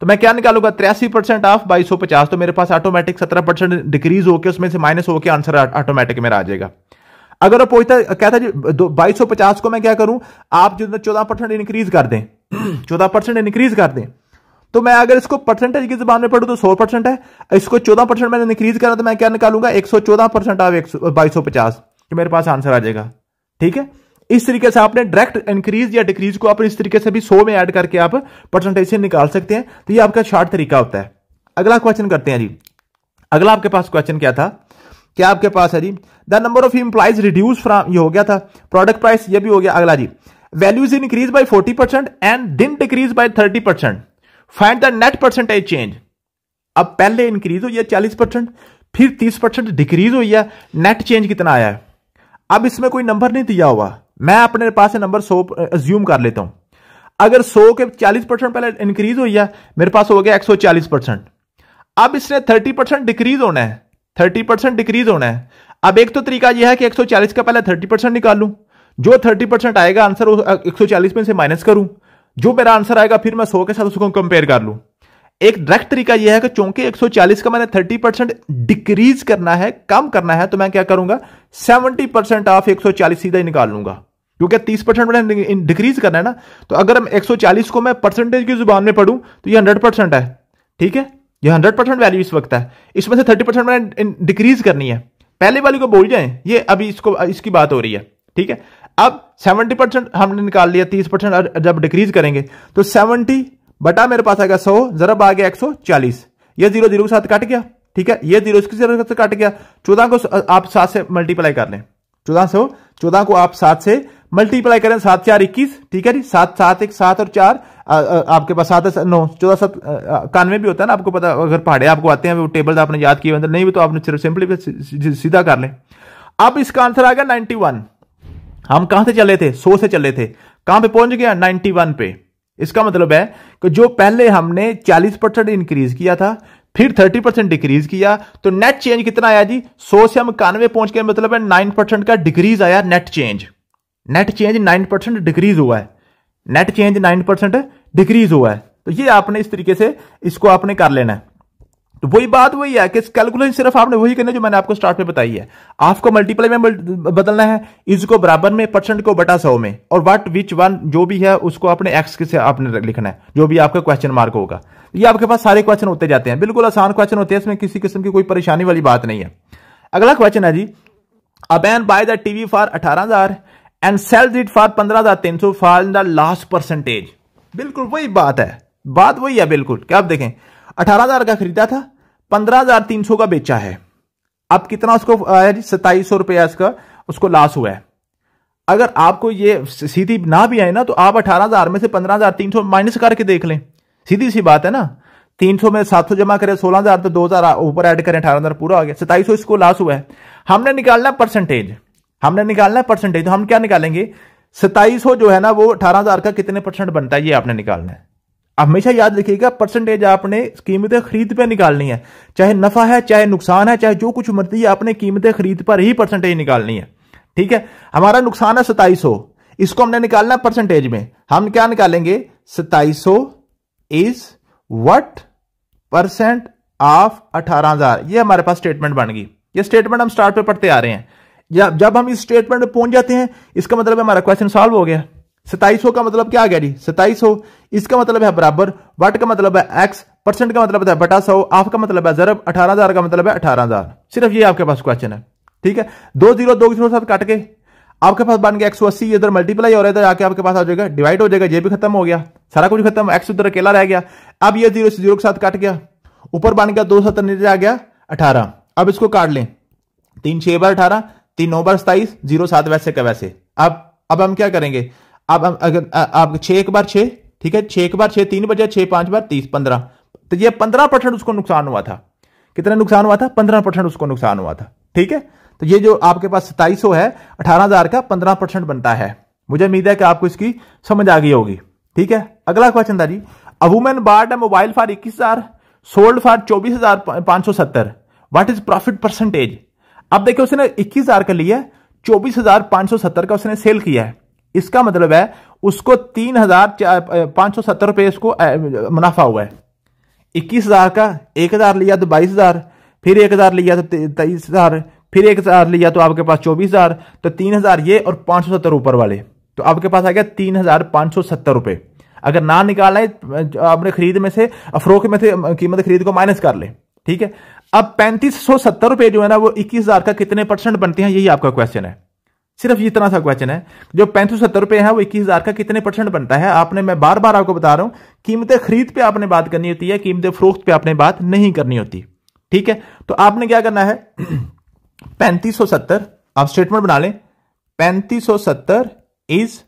[SPEAKER 1] तो मैं क्या निकालूंगा? 83% ऑफ 2250, तो मेरे पास ऑटोमेटिक 17% डिक्रीज होकर उसमें से माइनस होकर आंसर ऑटोमेटिक मेरा आ जाएगा। अगर वो पूछता कहता जी 2250 को मैं क्या करूं? आप जो 14% इंक्रीज कर दें, 14% इंक्रीज कर दें, तो मैं अगर इसको परसेंटेज की जुबान में पढ़ूं तो 100% है, इसको 14% मैंने इंक्रीज करा तो मैं क्या निकालूंगा? 114% ऑफ 2250, कि मेरे पास आंसर आ जाएगा। ठीक है, इस तरीके से आपने डायरेक्ट इंक्रीज या डिक्रीज को आप इस तरीके से भी 100 में ऐड करके आप परसेंटेज से निकाल सकते हैं। तो ये आपका शॉर्ट तरीका होता है। अगला क्वेश्चन करते हैं जी। अगला आपके पास क्वेश्चन क्या था? क्या आपके पास है जी, the number of employees reduce from, ये हो गया था। प्रोडक्ट प्राइस, ये भी हो गया। अगला जी, values increase by 40% and didn't decrease by 30%, find the net percentage change. अब पहले इंक्रीज हुई है 40%, फिर 30% डिक्रीज हुई है, नेट चेंज कितना आया है? अब इसमें कोई नंबर नहीं दिया हुआ, मैं अपने पास नंबर 100 अज्यूम कर लेता हूं। अगर 100 के 40% पहले इंक्रीज हुई है, मेरे पास हो गया 140%। अब इसने 30% डिक्रीज होना है, 30% डिक्रीज होना है। अब एक तो तरीका यह है कि 140 का पहले 30% निकाल लूं, जो 30% आएगा आंसर 140 में से माइनस करूं, जो मेरा आंसर आएगा फिर मैं 100 के साथ उसको कंपेयर कर लूं। एक डायरेक्ट तरीका यह है कि चूंकि 140 का मैंने 30% डिक्रीज करना है, कम करना है, तो मैं क्या करूंगा? 70% ऑफ 140 सीधा ही निकाल लूंगा, क्योंकि 30% मैंने डिक्रीज करना है ना। तो अगर 140 को मैं परसेंटेज की जुबान में पढ़ूं तो ये 100% है। ठीक है, ये 100% वैल्यू इस वक्त है, इसमें से 30% मैंने डिक्रीज करनी है। पहले वाली को भूल जाएं, ये अभी इसकी बात हो रही है, ठीक है। अब 70% हमने निकाल लिया, 30% जब डिक्रीज करेंगे तो 70 बटा मेरे पास आएगा 100, जरब आ गया 140, ये 0 0 के साथ कट गया, ठीक है। ये 0 इसके साथ कट गया। 14 को आप 7 से मल्टीप्लाई कर लें, 14 को आप 7 से मल्टीप्लाई करें, 7 4 21, ठीक है जी। 7 7 1 7 और 4 आपके पास 7 9 14 7 91 भी होता है ना, आपको पता, अगर पहाड़े आपको आते हैं वो टेबल आपने याद किए नहीं भी तो आपने सिर्फ सिंपली सीधा कर लें। अब इसका आंसर आ गया 91। हम कहां से चले थे? 100 से चले थे, कहां पे पहुंच गया? 91 पे। इसका मतलब है कि जो पहले हमने 40% इंक्रीज किया था, फिर 30% डिक्रीज किया, तो नेट चेंज कितना आया जी? 100 से हम 91 पहुंच गए, मतलब है 9% का डिक्रीज आया। नेट चेंज 9% डिक्रीज हुआ है, नेट चेंज 9% डिक्रीज हुआ है। तो ये आपने इस तरीके से इसको आपने कर लेना है। तो वही बात वही है कि कैलकुलेशन सिर्फ आपने वही करना जो मैंने आपको स्टार्ट में बताई है। आपको मल्टीप्लाई में बदलना है, इसको बराबर में, परसेंट को बटा 100 में, और व्हाट विच वन जो भी है उसको अपने एक्स से आपने लिखना है, जो भी आपका क्वेश्चन मार्क होगा। ये आपके पास सारे क्वेश्चन होते जाते हैं, बिल्कुल आसान क्वेश्चन होते हैं, इसमें किसी किस्म की कोई परेशानी वाली बात नहीं है। अगला क्वेश्चन है जी, a man buy the TV for 18,000 and sells it for 15,300 for the last percentage. बिल्कुल वही बात है, बात वही है बिल्कुल। क्या आप देखें, 18,000 का खरीदा था, 15,300 का बेचा है। अब कितना उसको आया जी? 2700 रुपया इसका उसको लॉस हुआ है। अगर आपको ये सीधी ना भी आए ना, तो आप 18,000 में से 15,300 माइनस करके देख लें, सीधी सी बात है ना। 300 में 700 जमा करें, 16,000 तो 2,000 ऊपर ऐड करें, 18,000 पूरा हो गया। 2700 इसको लॉस हुआ है। हमने निकालना परसेंटेज, तो हम क्या निकालेंगे? 2700 जो है ना वो 18,000 का कितने परसेंट बनता है, ये आपने निकालना है। हमेशा याद रखिएगा, परसेंटेज आपने कीमत खरीद पे निकालनी है, चाहे नफा है, चाहे नुकसान है, चाहे जो कुछ मर्जी है, आपने कीमत खरीद पर ही परसेंटेज निकालनी है, ठीक है। हमारा नुकसान है 2700, इसको हमने निकालना है परसेंटेज में। हम क्या निकालेंगे? 2700 इज व्हाट परसेंट ऑफ 18,000। ये हमारे पास स्टेटमेंट बन गई। ये स्टेटमेंट हम स्टार्ट पे पढ़ते आ रहे हैं। जब हम इस स्टेटमेंट में पहुंच जाते हैं, इसका मतलब हमारा क्वेश्चन सॉल्व हो गया। 2700 का मतलब क्या आ गया जी? 2700, इसका मतलब है बराबर, वाट का मतलब है एक्स, परसेंट का मतलब है बटा 100, ऑफ का मतलब है जरब, 18,000 का मतलब है 18,000। सिर्फ ये आपके पास क्वेश्चन है, ठीक है। 2 0 2 0 साथ काट के आपके पास बन गया 180। इधर मल्टीप्लाई हो रहा है तो आके आपके पास आ जाएगा, डिवाइड हो जाएगा, ये भी खत्म हो गया, सारा कुछ खत्म, एक्स उधर अकेला रह गया। अब ये 0 से 0 के साथ काट गया, ऊपर बन गया 270, नीचे आ गया 18। अब इसको काट लें, 3 6 बार 18, 3 9 बार 27, 0 7 वैसे का वैसे। अब हम क्या करेंगे? अब हम अगर आप 6 1 बार 6, ठीक है, 6 1 बार 6, 3 बजे 6 5 बार 30, 15। तो ये 15% उसको नुकसान हुआ था। कितना नुकसान हुआ था? 15% उसको नुकसान हुआ था, ठीक है। तो ये जो आपके पास 2700 है, 18,000 का 15% बनता है। मुझे उम्मीद है कि आपको इसकी समझ आ गई होगी, ठीक है। अगला क्वेश्चन था जी, a woman bought a mobile for 21,000, sold for 24,570, what is profit percentage. अब देखिए, उसने 21,000 का लिया, 24,570 का उसने सेल किया है। इसका मतलब है उसको 3,570 रुपए इसको मुनाफा हुआ है। 21,000 का 1,000 लिया तो 22,000, फिर 1,000 लिया तो 23,000, फिर 1,000 लिया तो आपके पास 24,000, तो 3,000 ये और 570 ऊपर वाले, तो आपके पास आ गया 3,570 रुपए। अगर ना निकालना है आपने खरीद में से, अफरोख में से कीमत खरीद को माइनस कर ले, ठीक है। अब 3,570 रुपए जो है ना वो 21,000 का कितने परसेंट बनते हैं, यही आपका क्वेश्चन है। सिर्फ इतना सा क्वेश्चन है, जो 3,570 रुपए है वो 21,000 का कितने परसेंट बनता है। आपने, मैं बार बार आपको बता रहा हूं, कीमत खरीद पे आपने बात करनी होती है, कीमत फरोख्त पे आपने बात नहीं करनी होती, ठीक है। तो आपने क्या करना है, 3,570 आप स्टेटमेंट बना लें, 3,570 इज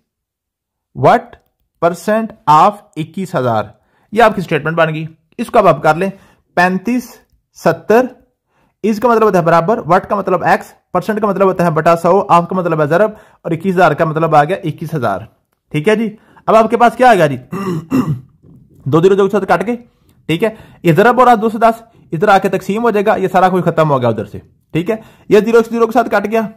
[SPEAKER 1] व्हाट परसेंट ऑफ 21,000। ये आपकी स्टेटमेंट बन गई। इसको अब आप कर लें, 3,570 इसका मतलब होता है बराबर, व्हाट का मतलब एक्स, परसेंट का मतलब होता है बटा 100, ऑफ का मतलब है जरब, और 21,000 का मतलब आ गया 21,000, ठीक है जी। अब आपके पास क्या आ गया जी, 2 0 2 के साथ काट के, ठीक है, ये जरब और 210 इधर आके तकसीम हो जाएगा, ये सारा कुछ खत्म हो गया उधर से, ठीक है। ये 0 0 के साथ काट गया,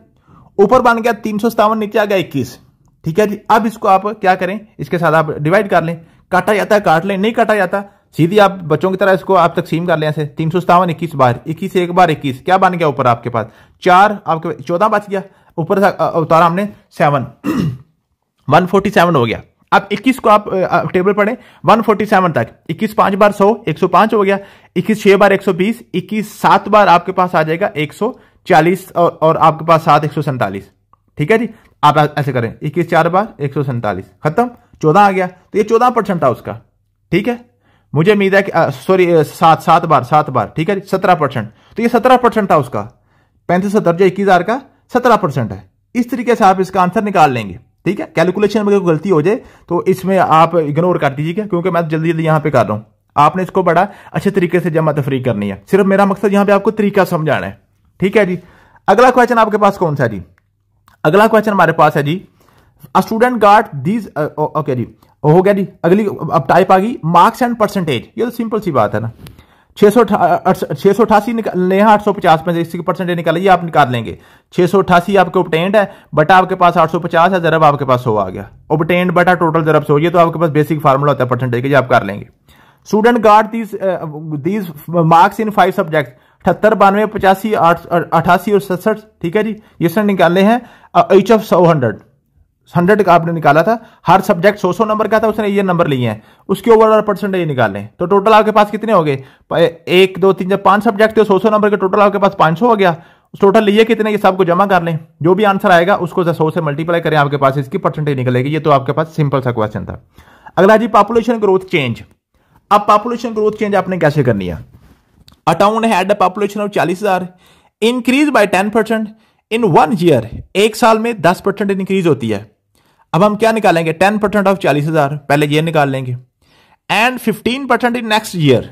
[SPEAKER 1] ऊपर बन गया 357, नीचे आ गया 21, ठीक है जी। अब इसको आप क्या करें, इसके साथ आप डिवाइड कर लें, काटा जाता है काट लें, नहीं काटा जाता सीधी आप बच्चों की तरह इसको आप तकसीम कर लें ऐसे, 357 21 बार 21, एक बार 21, क्या बन गया ऊपर आपके पास 4, आपके 14 बच गया, ऊपर उतारा हमने 7, 147 हो गया। अब 21 को आप टेबल पढ़ें 147 तक, 21 5 बार 100, 105 हो गया, 21 6 बार 120, 21 7 बार आपके पास आ जाएगा 40 और आपके पास 7 147। ठीक है जी, आप ऐसे करें 21 4 बार 147 खत्म, 14 आ गया। तो ये 14% था उसका। ठीक है, मुझे उम्मीद है कि सॉरी 7 बार ठीक है 17%। तो ये 17% था उसका। 3570 जो 21,000 का 17% है। इस तरीके से आप इसका आंसर निकाल लेंगे। ठीक है, कैलकुलेशन में कोई गलती हो जाए तो इसमें आप इग्नोर कर दीजिएगा, क्योंकि मैं जल्दी जल्दी यहां पे कर रहा हूं। आपने इसको बड़ा अच्छे तरीके से जमा तफरी करनी है। सिर्फ मेरा मकसद यहां पे आपको तरीका समझाना है। ठीक है जी, अगला क्वेश्चन आपके पास कौन सा जी? अगला क्वेश्चन हमारे पास है जी, a student got these, okay जी हो गया जी। अगली अब टाइप आ गई मार्क्स एंड परसेंटेज। ये तो सिंपल सी बात है ना, 688 निकालने हैं 850 में से परसेंटेज निकालिए, आप निकाल लेंगे। 688 आपके ऑब्टेन्ड है बटा आपके पास 850 है, जरब आपके पास 100 आ गया। ऑब्टेन्ड बटा टोटल जरब 100, ये तो आपके पास बेसिक फार्मूला होता है परसेंटेज का, आप कर लेंगे। Student got these marks in 5 subject, 78 92 85 88 और 67। ठीक है जी, ये सर निकालने हैं ईच ऑफ 100 का आपने निकाला था। हर सब्जेक्ट 100 नंबर का था, उसने ये नंबर लिए हैं, उसके ओवरऑल परसेंटेज निकालने। तो टोटल आपके पास कितने हो गए? 1 2 3 4 5 सब्जेक्ट थे, 100 नंबर के, टोटल आपके पास 500 हो गया। टोटल लिए कितने, ये सबको जमा कर लें। जो भी आंसर आएगा उसको 100 से मल्टीप्लाई करें, आपके पास इसकी परसेंटेज निकलेगी। ये तो आपके पास सिंपल सा क्वेश्चन था। अगला जी, पॉपुलेशन ग्रोथ चेंज। अब पॉपुलेशन ग्रोथ चेंज आपने कैसे करनी है? अ town had a population of 40,000, increase by 10% in 1 year. एक साल में 10% इंक्रीज होती है। अब हम क्या निकालेंगे? 10% ऑफ 40,000, पहले ये निकाल लेंगे। And 15% in next year.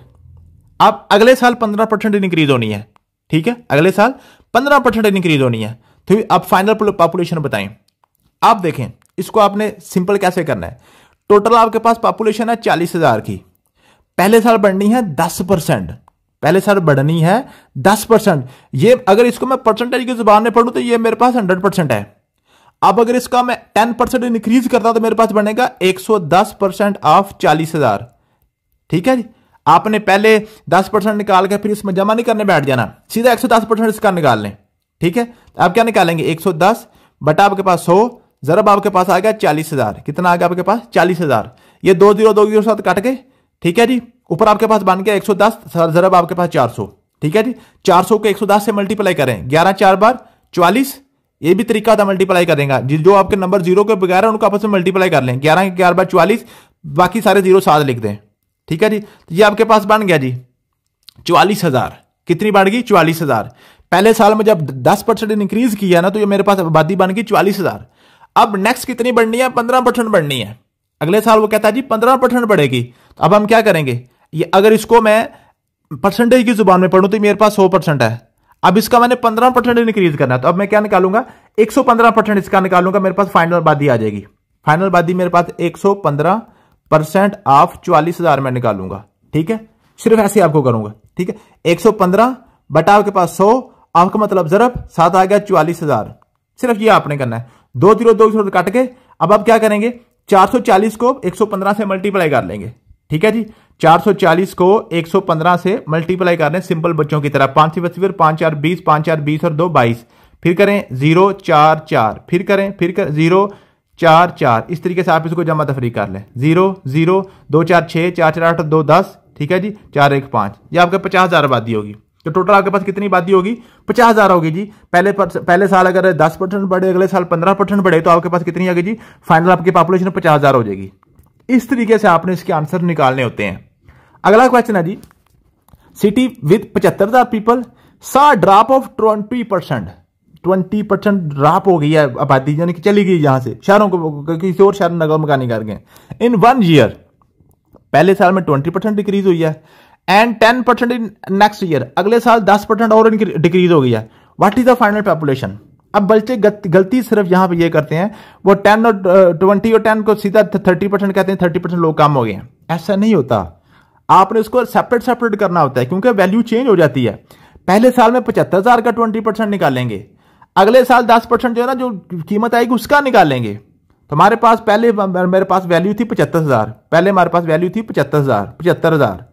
[SPEAKER 1] अब अगले साल 15% इंक्रीज होनी है। ठीक है, अगले साल 15% इंक्रीज होनी है। तो अब फाइनल पॉपुलेशन बताएं। आप देखें इसको आपने सिंपल कैसे करना है। टोटल आपके पास पॉपुलेशन है 40,000 की, पहले साल बढ़नी है 10%, पहले साल बढ़नी है 10%। ये अगर इसको मैं परसेंटेज की जुबान में पढ़ूं तो ये मेरे पास 100% है। अब अगर इसका मैं 10% इंक्रीज करता हूं तो मेरे पास बनेगा 110% ऑफ 40,000। ठीक है जी, आपने पहले 10% निकाल के फिर इसमें जमा नहीं करने बैठ जाना, सीधा 110% इसका निकाल लें। ठीक है, आप क्या निकालेंगे? 110 बटा आपके पास 100, जरब आपके पास आ गया 40,000। कितना आ गया आपके पास? 40,000। ये 2 0 2 0 साथ कट गए। ठीक है जी, ऊपर आपके पास बन गया 110, जरब आपके पास 400। ठीक है जी, 400 को 110 से मल्टीप्लाई करें, 11 4 बार 44। ये भी तरीका था मल्टीप्लाई करेगा, जो आपके नंबर जीरो के बगैर है उनको आपस में मल्टीप्लाई कर लें। 11 के 4 बार 44, बाकी सारे जीरो साथ लिख दें। ठीक है जी, तो ये आपके पास बन गया जी 44,000। कितनी बढ़ गई? 44,000। पहले साल में जब 10% इंक्रीज किया ना तो ये मेरे पास आबादी बन गई 44,000। अब नेक्स्ट कितनी बढ़नी है? 15% बढ़नी है। अगले साल वो कहता है जी 15% बढ़ेगी। तो अब हम क्या करेंगे? ये अगर इसको मैं परसेंटेज की जुबान में पढ़ूं तो मेरे पास 100% है। अब इसका मैंने 15% इंक्रीज करना है, तो अब मैं क्या निकालूंगा? 115% इसका निकालूंगा, मेरे पास फाइनल आबादी आ जाएगी। फाइनल आबादी मेरे पास 115% ऑफ 44,000 में निकालूंगा। ठीक है, सिर्फ ऐसे आपको करूंगा। ठीक है, 115 बटा आपके पास 100, आपका मतलब जरब 7 आ गया 44,000। सिर्फ ये आपने करना है। 2 0 2 0 काट के अब आप क्या करेंगे? 440 को 115 से मल्टीप्लाई कर लेंगे। ठीक है जी, 440 को 115 से मल्टीप्लाई कर लें सिंपल बच्चों की तरह। 5 5 5 4 20, 5 4 20 और 2 22। फिर करें 0 4 4, फिर करें 0 4 4। इस तरीके से आप इसको जमा तफरी कर लें। 0 0 2 4 6 4 4 8 2 10। ठीक है जी, 4 1 5। ये आपके 50,000 आबादी होगी। तो टोटल आपके पास कितनी आबादी होगी? 50,000 होगी जी। पहले साल अगर 10% बढ़े, अगले साल 15% बढ़े, तो आपके पास कितनी आ गई जी? फाइनल आपकी पॉपुलेशन 50,000 हो जाएगी। इस तरीके से आपने इसके आंसर निकालने होते हैं। अगला क्वेश्चन है जी, सिटी विद 75,000 पीपल सा ड्रॉप ऑफ 20% ड्रॉप हो गई है आबादी, यानी कि चली गई यहां से शहरों को, किसी और शहर नगर मकानी कर गए। इन 1 ईयर, पहले साल में 20% डिक्रीज हुई है। एंड 10% इन नेक्स्ट ईयर, अगले साल 10% और डिक्रीज हो गई है। What is the final population? अब बच्चे गलती सिर्फ यहां पे ये करते हैं, वो 10 और 20 और 10 को सीधा 30% कहते हैं, 30% लोग कम हो गए हैं। ऐसा नहीं होता, आपने उसको सेपरेट करना होता है, क्योंकि वैल्यू चेंज हो जाती है। पहले साल में 75,000 का 20% निकालेंगे, अगले साल 10% जो है ना, जो कीमत आएगी उसका निकालेंगे। तो हमारे पास पहले मेरे पास वैल्यू थी 75,000, पहले हमारे पास वैल्यू थी 75,000।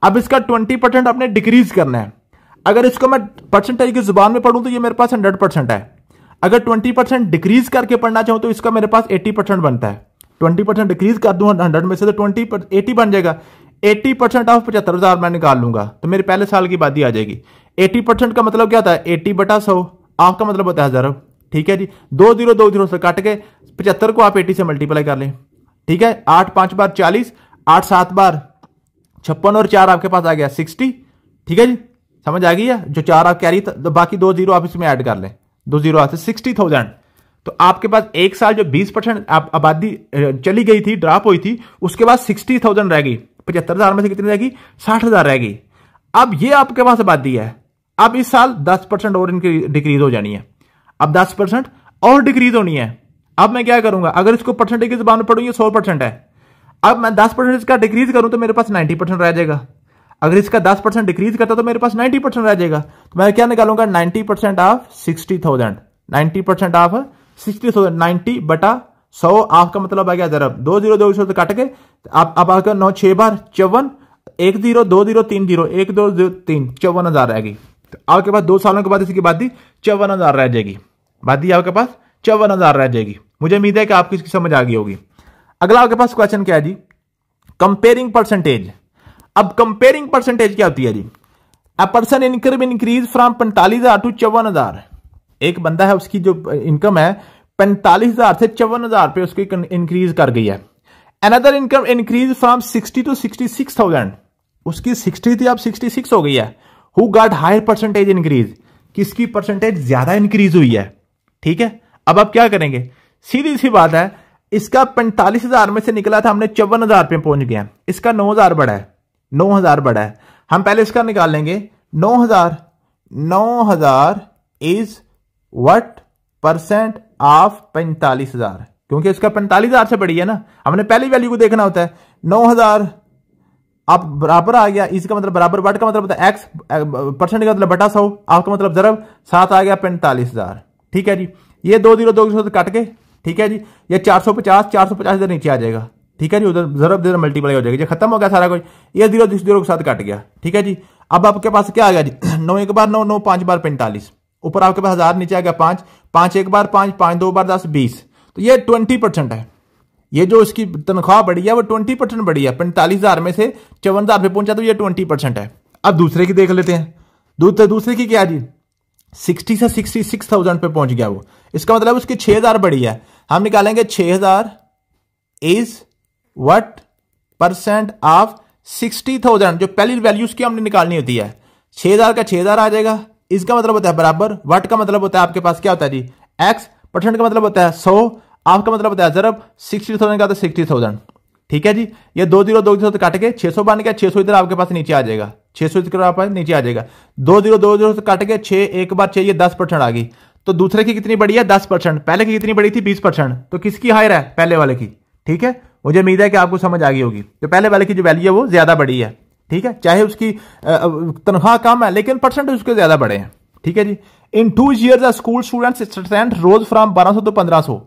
[SPEAKER 1] अब इसका 20% आपने डिक्रीज करना है। अगर इसको मैं परसेंटेज की जुबान में पढ़ूं तो ये मेरे पास 100% है। अगर 20% डिक्रीज करके पढ़ना चाहूं तो इसका मेरे पास 80% बनता है। 20% डिक्रीज कर दूं 100 में से तो 80 बन जाएगा। 80% ऑफ 75,000 मैं निकाल लूंगा तो मेरे पहले साल की बात ही आ जाएगी। 80% का मतलब क्या होता है 80/100, आपका मतलब होता है 1000। ठीक है जी, 2020 से काट के 75 को आप 80 से मल्टीप्लाई कर लें। ठीक है, 8 5 बार 40, 8 7 बार 56 और 4 आपके पास आ गया 60। ठीक है जी, समझ आ गई है। जो 4 आप कैरी तो बाकी 2 जीरो आप इसमें ऐड कर लें, 2 जीरो आते 60,000। तो आपके पास एक साल जो 20% आबादी चली गई थी, ड्रॉप हुई थी, उसके बाद 60,000 रह गई। 75,000 में से कितनी रहेगी? 60,000 रह गई। अब ये आपके पास आबादी है, अब इस साल 10% और इनकी डिक्रीज हो जानी है। अब 10% और डिक्रीज होनी है। अब मैं क्या करूंगा, अगर इसको परसेंटेज की जबान में पढ़ूं, ये 100% है। अब मैं 10% इसका डिक्रीज करूं तो मेरे पास 90% रह जाएगा। अगर इसका 10% डिक्रीज करता तो मेरे पास 90% रह जाएगा। तो मैं क्या निकालूंगा, 90% ऑफ 60,000, 90% ऑफ 60,000, 90/100 आपका मतलब आ गया जरब 2020 से काट के अब आपका 9 6 बार 54, 1 0 2 0 3 0 1 2 3 54,000 रहेगी। तो आपके पास 2 सालों के बाद इसकी बादी 54,000 रह जाएगी। बादी आपके पास 54,000 रह जाएगी। मुझे उम्मीद है कि आपकी इसकी समझ आ गई होगी। अगला आपके पास क्वेश्चन क्या है जी, कंपेयरिंग परसेंटेज। अब कंपेयरिंग परसेंटेज क्या होती है जी, a person income increase from 45,000 to 54,000। एक बंदा है, उसकी जो इनकम है 45,000 से 54,000 पे उसकी इंक्रीज कर गई है। Another income increase from 60 to 66,000, उसकी 60 थी अब 66 हो गई है। Who got higher percentage increase, किसकी परसेंटेज ज्यादा इंक्रीज हुई है। ठीक है, अब आप क्या करेंगे, सीधी सी बात है, इसका 45,000 में से निकला था, हमने 54,000 पे पहुंच गया। इसका 9,000 बढ़ा है, 9,000 बढ़ा है। हम पहले इसका निकाल लेंगे 9,000 इज व्हाट परसेंट ऑफ 45,000, क्योंकि इसका 45,000 से बड़ी है ना, हमने पहली वैल्यू को देखना होता है। 9,000 आप बराबर आ गया, इसका मतलब बराबर, व्हाट का मतलब होता है एक्स, परसेंट का मतलब बटा 100, आपका मतलब जरब 7 आ गया 45,000। ठीक है जी, ये 2 0 2 0 काट के, ठीक है जी, ये 450 इधर नीचे आ जाएगा। ठीक है जी, उधर जरब इधर मल्टीप्लाई हो जाएगी, ये खत्म हो गया सारा कुछ। ये 0 0 के साथ काट गया। ठीक है जी, अब आपके पास क्या आ गया जी, 9 एक बार 9, 9 5 बार 45, ऊपर आपके पास 1000, नीचे आ गया 5, 5 एक बार 5, 5 2 बार 10 20। तो ये 20% है। ये जो इसकी तनख्वाह बढ़ी है वो 20% बढ़ी है। 45,000 में से 54,000 पे पहुंचा तो ये 20% है। अब दूसरे की देख लेते हैं। दूसरे की क्या जी, 60 से 66,000 पे पहुंच गया वो, इसका मतलब उसकी 6,000 बढ़ी है। हम निकालेंगे 6,000 इज व्हाट परसेंट ऑफ 60,000, जो पहली वैल्यू उसकी हमने निकालनी होती है। 6,000 का 6,000 आ जाएगा, इसका मतलब होता है बराबर, व्हाट का मतलब होता है आपके पास क्या होता है जी एक्स, परसेंट का मतलब होता है 100, आपका मतलब होता है जरब 60,000 का तो 60,000। ठीक है जी, ये 2 0 2 0 काट के 600 बन गया, 600 इधर आपके पास नीचे आ जाएगा, 600 इधर आपके पास नीचे आ जाएगा। 2 0 2 0 काट के 6 एक बार 6, ये 10% आ गई। तो दूसरे की कितनी बड़ी है 10%, पहले की कितनी बड़ी थी 20%, तो किसकी हायर है, पहले वाले की। ठीक है, मुझे उम्मीद है कि आपको समझ आ गई होगी। तो पहले वाले की जो वैल्यू है वो ज्यादा बड़ी है। ठीक है, चाहे उसकी तनख्वाह कम है लेकिन परसेंटेज उसके ज्यादा बड़े हैं। ठीक है जी, in 2 years school students strength rose from 1200 to 1500।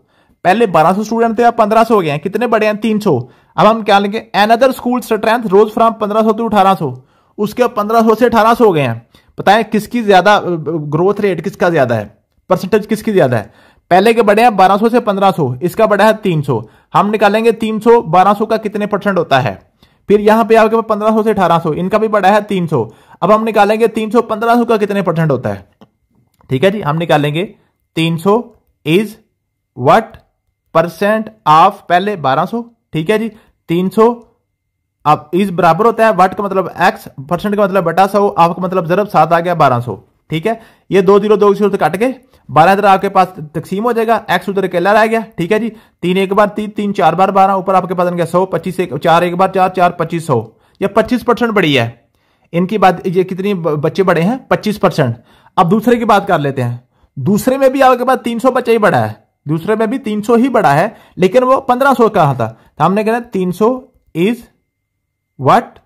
[SPEAKER 1] पहले 1200 स्टूडेंट थे, अब 1500 हो गए हैं। कितने बड़े हैं, 300। अब हम क्या लेंगे, another school strength rose from 1500 to 1800, उसके 1500 से 1800 हो गए हैं। बताएं किसकी ज्यादा ग्रोथ रेट, किसका ज्यादा है, परसेंटेज किसकी ज्यादा है। पहले के बड़े हैं 1200 से 1500, इसका बड़ा है 300। हम निकालेंगे 300 1200 का कितने परसेंट होता है। फिर यहां पे आपके 1500 से 1800, इनका भी बड़ा है 300। अब हम निकालेंगे 300 1500 का कितने परसेंट होता है। ठीक है जी, हम निकालेंगे 300 इज व्हाट परसेंट ऑफ पहले 1200। ठीक है जी, 300 अब इस बराबर होता है व्हाट का मतलब एक्स, परसेंट का मतलब बटा 100, आपका मतलब जरब 7 आ गया 1200। ठीक है, ये 2 0 2 0 काट के 12 इधर आपके पास तकसीम हो जाएगा, एक्स उधर अकेला रह गया। ठीक है जी, 3 एक बार 3, 3 4 बार 12, ऊपर आपके पास 100, 25 4 एक बार 4 4 2500, ये 25% बढ़ी है इनकी बात। ये कितनी बच्चे बड़े हैं 25%। अब दूसरे की बात कर लेते हैं। दूसरे में भी आपके पास 300 बच्चा ही बड़ा है, दूसरे में भी 300 ही बड़ा है, लेकिन वो 1500 का था। तो हमने कहना 300 इज व्हाट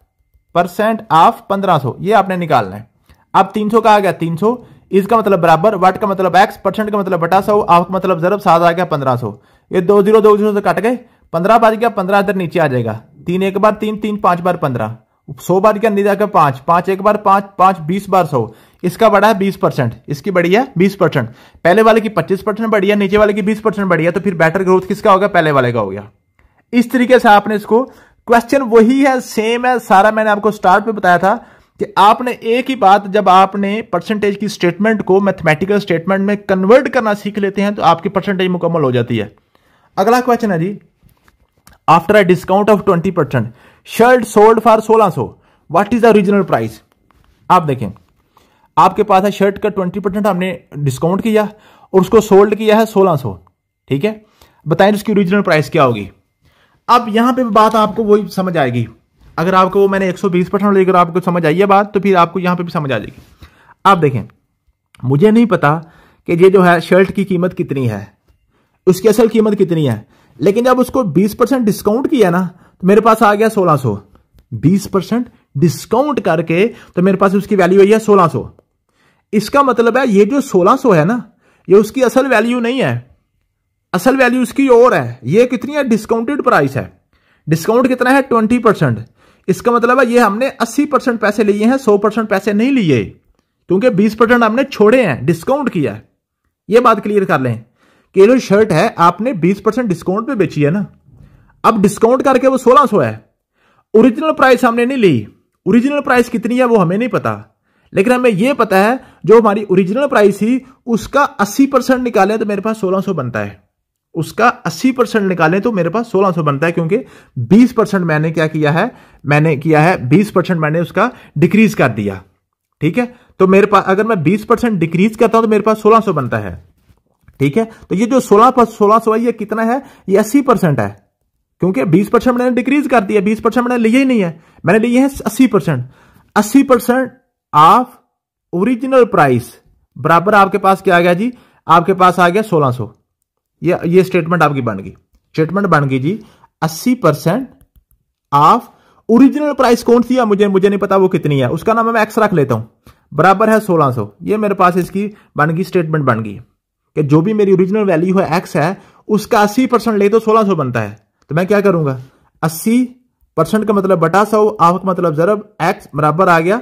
[SPEAKER 1] परसेंट ऑफ 1500, ये आपने निकालना है। अब 300 का आ गया 300, इसका मतलब बराबर, व्हाट का मतलब एक्स, परसेंट का मतलब बटा 100, आपका मतलब जरब 7 आ गया 1500। ये 2 0 2 0 से कट गए, 15 बच गया, 15 इधर नीचे आ जाएगा। 3 एक बार 3, 3 5 बार 15, 100 बार क्या नीचे आकर 5, 5 एक बार 5, 5 20 बार 100, इसका बड़ा है 20%, इसकी बड़ी है 20%। पहले वाले की 25% बढ़ी है, नीचे वाले की 20% बढ़ी है, तो फिर बेटर ग्रोथ किसका होगा, पहले वाले का हो गया। इस तरीके से आपने इसको क्वेश्चन वही है, सेम है सारा। मैंने आपको स्टार्ट में बताया था कि आपने एक ही बात, जब आपने परसेंटेज की स्टेटमेंट को मैथमेटिकल स्टेटमेंट में कन्वर्ट करना सीख लेते हैं तो आपकी परसेंटेज मुकम्मल हो जाती है। अगला क्वेश्चन है जी, after a discount of 20% shirt sold for 1600 what is the original price. आप देखें, आपके पास है शर्ट का 20% हमने डिस्काउंट किया और उसको सोल्ड किया है 1600, ठीक है। बताएं उसकी ओरिजिनल प्राइस क्या होगी। अब यहां पे बात आपको वही समझ आएगी। अगर आपको वो मैंने 120% लेकर आपको समझ आई है बात, तो फिर आपको यहां पे भी समझ आ जाएगी। आप देखें, मुझे नहीं पता कि ये जो है शर्ट की कीमत कितनी है, उसकी असल कीमत कितनी है, लेकिन जब उसको 20% डिस्काउंट किया ना तो मेरे पास आ गया 1600। 20% डिस्काउंट करके तो मेरे पास उसकी वैल्यू आई है 1600। इसका मतलब है ये जो 1600 है ना, ये उसकी असल वैल्यू नहीं है, असल वैल्यू उसकी और है। ये कितनी है, डिस्काउंटेड प्राइस है। डिस्काउंट कितना है, 20%। इसका मतलब है ये हमने 80% पैसे लिए हैं, 100% पैसे नहीं लिए, क्योंकि 20% हमने छोड़े हैं, डिस्काउंट किया है। ये बात क्लियर कर लें कि जो शर्ट है आपने 20% डिस्काउंट पे बेची है ना, अब डिस्काउंट करके वो 1600 है। ओरिजिनल प्राइस हमने नहीं ली। ओरिजिनल प्राइस कितनी है वो हमें नहीं पता, लेकिन हमें यह पता है जो हमारी ओरिजिनल प्राइस थी उसका 80% निकालें तो मेरे पास 1600 बनता है। उसका 80% निकालें तो मेरे पास 1600 बनता है, क्योंकि 20% मैंने क्या किया है, 20% मैंने उसका डिक्रीज कर दिया, ठीक है। तो मेरे पास अगर मैं 20% डिक्रीज करता हूं तो मेरे पास 1600 बनता है, ठीक है। तो ये जो 1600 है ये कितना है, ये 80% है, क्योंकि 20% मैंने डिक्रीज कर दिया, 20% मैंने लिया ही नहीं है, मैंने लिए हैं 80%। 80% ऑफ ओरिजिनल प्राइस बराबर आपके पास क्या आ गया जी, आपके पास आ गया 1600। ये स्टेटमेंट आपकी बन गई, स्टेटमेंट बन गई जी 80% ऑफ ओरिजिनल प्राइस कौन सी है, मुझे नहीं पता वो कितनी है, उसका नाम मैं एक्स रख लेता हूं, बराबर है 1600। ये मेरे पास इसकी बन गई, स्टेटमेंट बन गई कि जो भी मेरी ओरिजिनल वैल्यू है एक्स है, उसका 80% ले तो 1600 बनता है। तो मैं क्या करूंगा, 80% का मतलब बटा 100, ऑफ का मतलब जरब, एक्स बराबर आ गया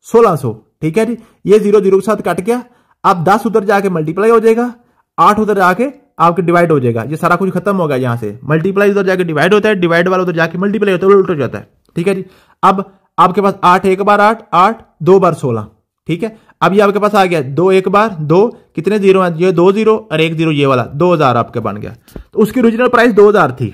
[SPEAKER 1] 1600, ठीक है जी। ये 0 0 के साथ कट गया, अब 10 उधर जाके मल्टीप्लाई हो जाएगा, 8 उधर जाके आपके डिवाइड हो जाएगा, ये सारा कुछ खत्म होगा। यहां से मल्टीप्लाई उधर जाके डिवाइड होता है, डिवाइड वाला उधर जाके मल्टीप्लाई होता है, उल्ट हो जाता है, ठीक है जी। अब आपके पास 8 एक बार 8, 8 2 बार 16, ठीक है। अब ये आपके पास आ गया 2 एक बार 2, कितने जीरो हैं, ये 2 0 और 1 0, ये वाला 2000 आपके बन गया। तो उसकी ओरिजिनल प्राइस 2000 थी,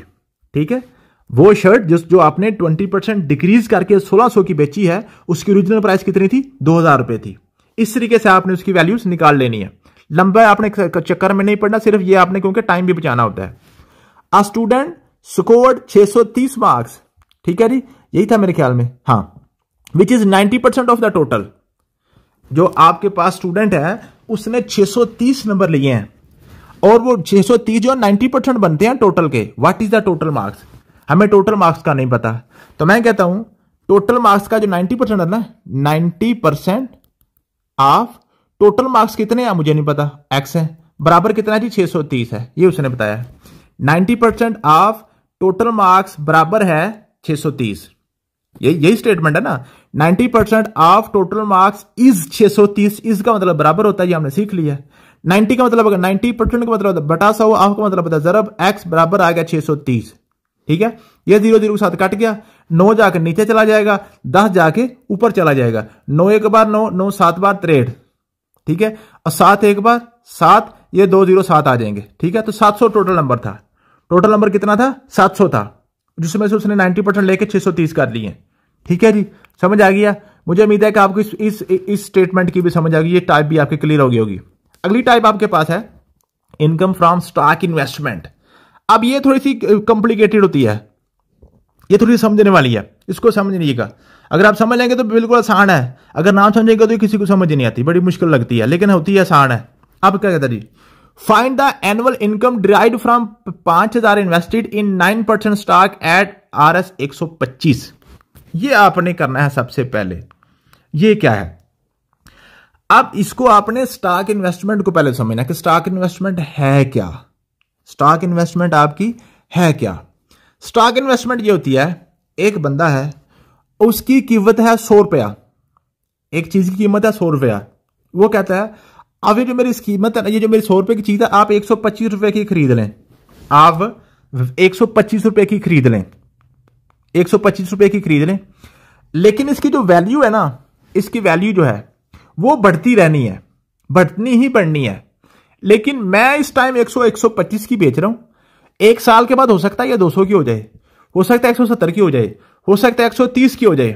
[SPEAKER 1] ठीक है। वो शर्ट जो आपने 20% डिक्रीज करके 1600 की बेची है, उसकी ओरिजिनल प्राइस कितनी थी, 2000 रुपए थी। इस तरीके से आपने उसकी वैल्यूज निकाल लेनी है। लंबा आपने चक्कर में नहीं पड़ना, सिर्फ ये आपने क्योंकि टाइम भी बचाना होता है। अ स्टूडेंट स्कोर्ड 630 मार्क्स, ठीक है जी, यही था मेरे ख्याल में, हाँ, which is 90% of the total. जो आपके पास स्टूडेंट है उसने 630 नंबर लिए हैं, और वो 630 जो 90% बनते हैं टोटल के। What is the total marks, हमें टोटल मार्क्स का नहीं पता, तो मैं कहता हूं टोटल मार्क्स का जो 90% है ना, 90% ऑफ टोटल मार्क्स कितने हैं मुझे नहीं पता, एक्स है, बराबर कितना है जी, 630 है, ये उसने बताया। 90% ऑफ टोटल मार्क्स बराबर है 630, यही स्टेटमेंट है ना। 90% ऑफ टोटल मार्क्स इज 630, इसका मतलब बराबर होता है, ये हमने सीख लिया। 90 का मतलब, अगर 90% का मतलब बटा 100, ऑफ का मतलब जरब, एक्स बराबर आ गया 630, ठीक है। ये 0 0 के साथ कट गया, 9 जाके नीचे चला जाएगा, 10 जाके ऊपर चला जाएगा, 9 एक बार 9, 9 7 बार 63, ठीक है, और 7 एक बार 7, ये 2 0 7 आ जाएंगे, ठीक है। तो 700 टोटल नंबर था। टोटल नंबर कितना था, 700 था, जिसमें से उसने 90% लेके 630 कर लिए, ठीक है जी। समझ आ गया, मुझे उम्मीद है कि आपको इस स्टेटमेंट की भी समझ आ गई, ये टाइप भी आपकी क्लियर हो गई होगी। अगली टाइप आपके पास है इनकम फ्रॉम स्टॉक इन्वेस्टमेंट। अब ये थोड़ी सी कॉम्प्लिकेटेड होती है, ये थोड़ी समझने वाली है, इसको समझ लीजिएगा। अगर आप समझ लेंगे तो बिल्कुल आसान है, अगर ना समझेंगे तो किसी को समझ नहीं आती, बड़ी मुश्किल लगती है, लेकिन होती है आसान है। अब क्या कहता है जी, find the annual income derived from 5000 invested in 9% stock at RS 125। ये आपने करना है सबसे पहले। ये क्या है, अब इसको आपने स्टॉक इन्वेस्टमेंट को पहले समझना कि स्टॉक इन्वेस्टमेंट है क्या। स्टॉक इन्वेस्टमेंट आपकी है क्या। स्टॉक इन्वेस्टमेंट ये होती है, एक बंदा है, उसकी कीमत है 100 रुपया, एक चीज की कीमत है 100 रुपया, वो कहता है अब ये जो मेरी कीमत है, ये जो मेरी 100 रुपए की चीज है, आप 125 रुपए की खरीद लें, आप 125 रुपए की खरीद लें, 125 रुपए की खरीद लें, लेकिन इसकी जो वैल्यू है ना, इसकी वैल्यू जो है वो बढ़ती रहनी है, बढ़नी ही बढ़नी है। लेकिन मैं इस टाइम 125 की बेच रहा हूं, एक साल के बाद हो सकता है ये 200 की हो जाए, हो सकता है 170 की हो जाए, हो सकता है 130 की हो जाए।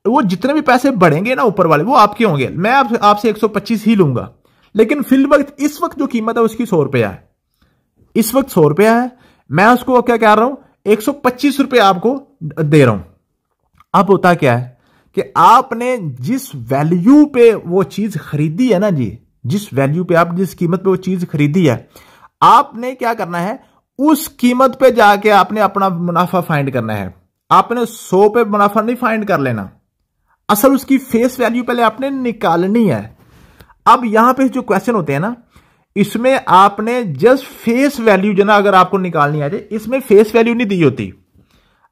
[SPEAKER 1] वो जितने भी पैसे बढ़ेंगे ना ऊपर वाले, वो आपके होंगे। मैं आपसे 125 ही लूंगा, लेकिन फिल वक्त इस वक्त जो कीमत है उसकी 100 रुपया है, इस वक्त 100 रुपया है। मैं उसको क्या कह रहा हूं, 125 रुपये आपको दे रहा हूं। अब होता क्या है कि आपने जिस वैल्यू पे वो चीज खरीदी है ना जी, जिस वैल्यू पे आप जिस कीमत पे वो चीज खरीदी है, आपने क्या करना है, उस कीमत पे जाके आपने अपना मुनाफा फाइंड करना है। आपने 100 पे मुनाफा नहीं फाइंड कर लेना, असल उसकी फेस वैल्यू पहले आपने निकालनी है। अब यहां पे जो क्वेश्चन होते हैं ना, इसमें आपने जस्ट फेस वैल्यू जो ना अगर आपको निकालनी आ जाए, इसमें फेस वैल्यू नहीं दी होती।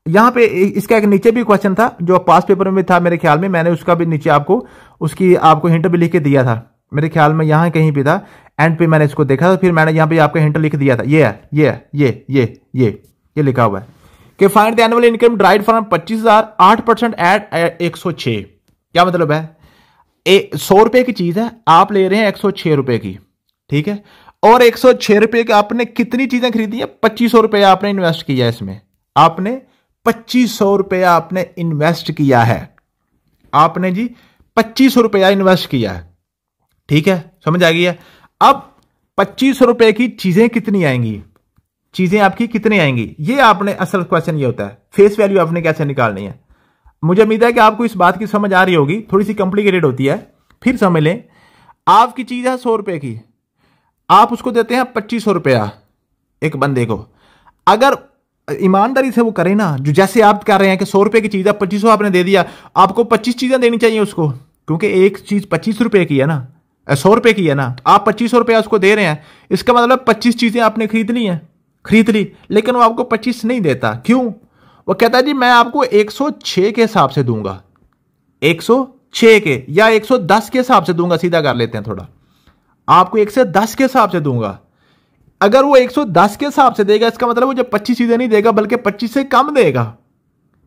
[SPEAKER 1] यहां पे इसका एक नीचे भी क्वेश्चन था जो पास पेपर में था मेरे ख्याल में, मैंने उसका भी नीचे आपको उसकी आपको हिंट भी लिख के दिया था मेरे ख्याल में, यहां कहीं भी था, एंड पे मैंने इसको देखा था, फिर मैंने यहां पे आपको हिंट लिख दिया था। ये है, ये लिखा हुआ है कि फाइंड द एनुअल इनकम ड्राइड फ्रॉम 25,000 8% एट 106। क्या मतलब है, 100 रुपए की चीज है, आप ले रहे हैं 106 रुपए की, ठीक है, और 106 रुपए की आपने कितनी चीजें खरीदी है, 2500 रुपए आपने इन्वेस्ट किया है इसमें, आपने 2500 रुपया आपने इन्वेस्ट किया है, आपने जी 2500 रुपया इन्वेस्ट किया है, ठीक है, समझ आ गई है। अब 2500 रुपए की चीजें कितनी आएंगी, चीजें आपकी कितनी आएंगी, ये आपने असल क्वेश्चन ये होता है, फेस वैल्यू आपने कैसे निकालनी है। मुझे उम्मीद है कि आपको इस बात की समझ आ रही होगी, थोड़ी सी कॉम्प्लिकेटेड होती है, फिर समझ लें। आपकी चीज है 100 रुपए की, आप उसको देते हैं 2500 रुपया एक बंदे को, अगर ईमानदारी से वो करे ना, जो जैसे आप कह रहे हैं कि 100 रुपए की चीज है 2500 आपने दे दिया, आपको 25 चीजें देनी चाहिए उसको, क्योंकि एक चीज 25 रुपए की है ना, 100 रुपए की है ना, आप 2500 रुपया उसको दे रहे हैं, इसका मतलब 25 चीजें आपने खरीद ली हैं, खरीद ली, लेकिन वो आपको 25 नहीं देता। क्यों? वो कहता है जी मैं आपको 106 के हिसाब से दूंगा, 106 के या 110 के हिसाब से दूंगा, सीधा कर लेते हैं थोड़ा, आपको 110 के हिसाब से दूंगा। अगर वो 110 के हिसाब से देगा, इसका मतलब वो जब 25 चीजें नहीं देगा बल्कि 25 से कम देगा,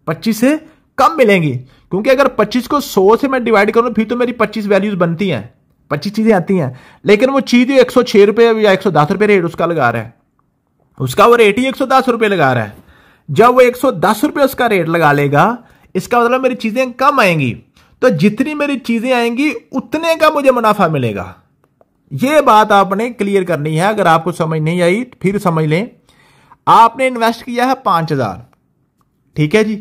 [SPEAKER 1] 25 से कम मिलेंगी, क्योंकि अगर 25 को 100 से मैं डिवाइड करूं फिर तो मेरी 25 वैल्यूज बनती हैं, 25 चीजें आती हैं, लेकिन वो चीज 106 रुपए या 110 रुपए रेट उसका लगा रहा है, उसका वो रेट ही 110 रुपए लगा रहा है। जब वो 110 रुपए उसका रेट लगा लेगा, इसका मतलब मेरी चीजें कम आएंगी, तो जितनी मेरी चीजें आएंगी उतने का मुझे मुनाफा मिलेगा। यह बात आपने क्लियर करनी है, अगर आपको समझ नहीं आई फिर समझ लें। आपने इन्वेस्ट किया है 5000, ठीक है जी,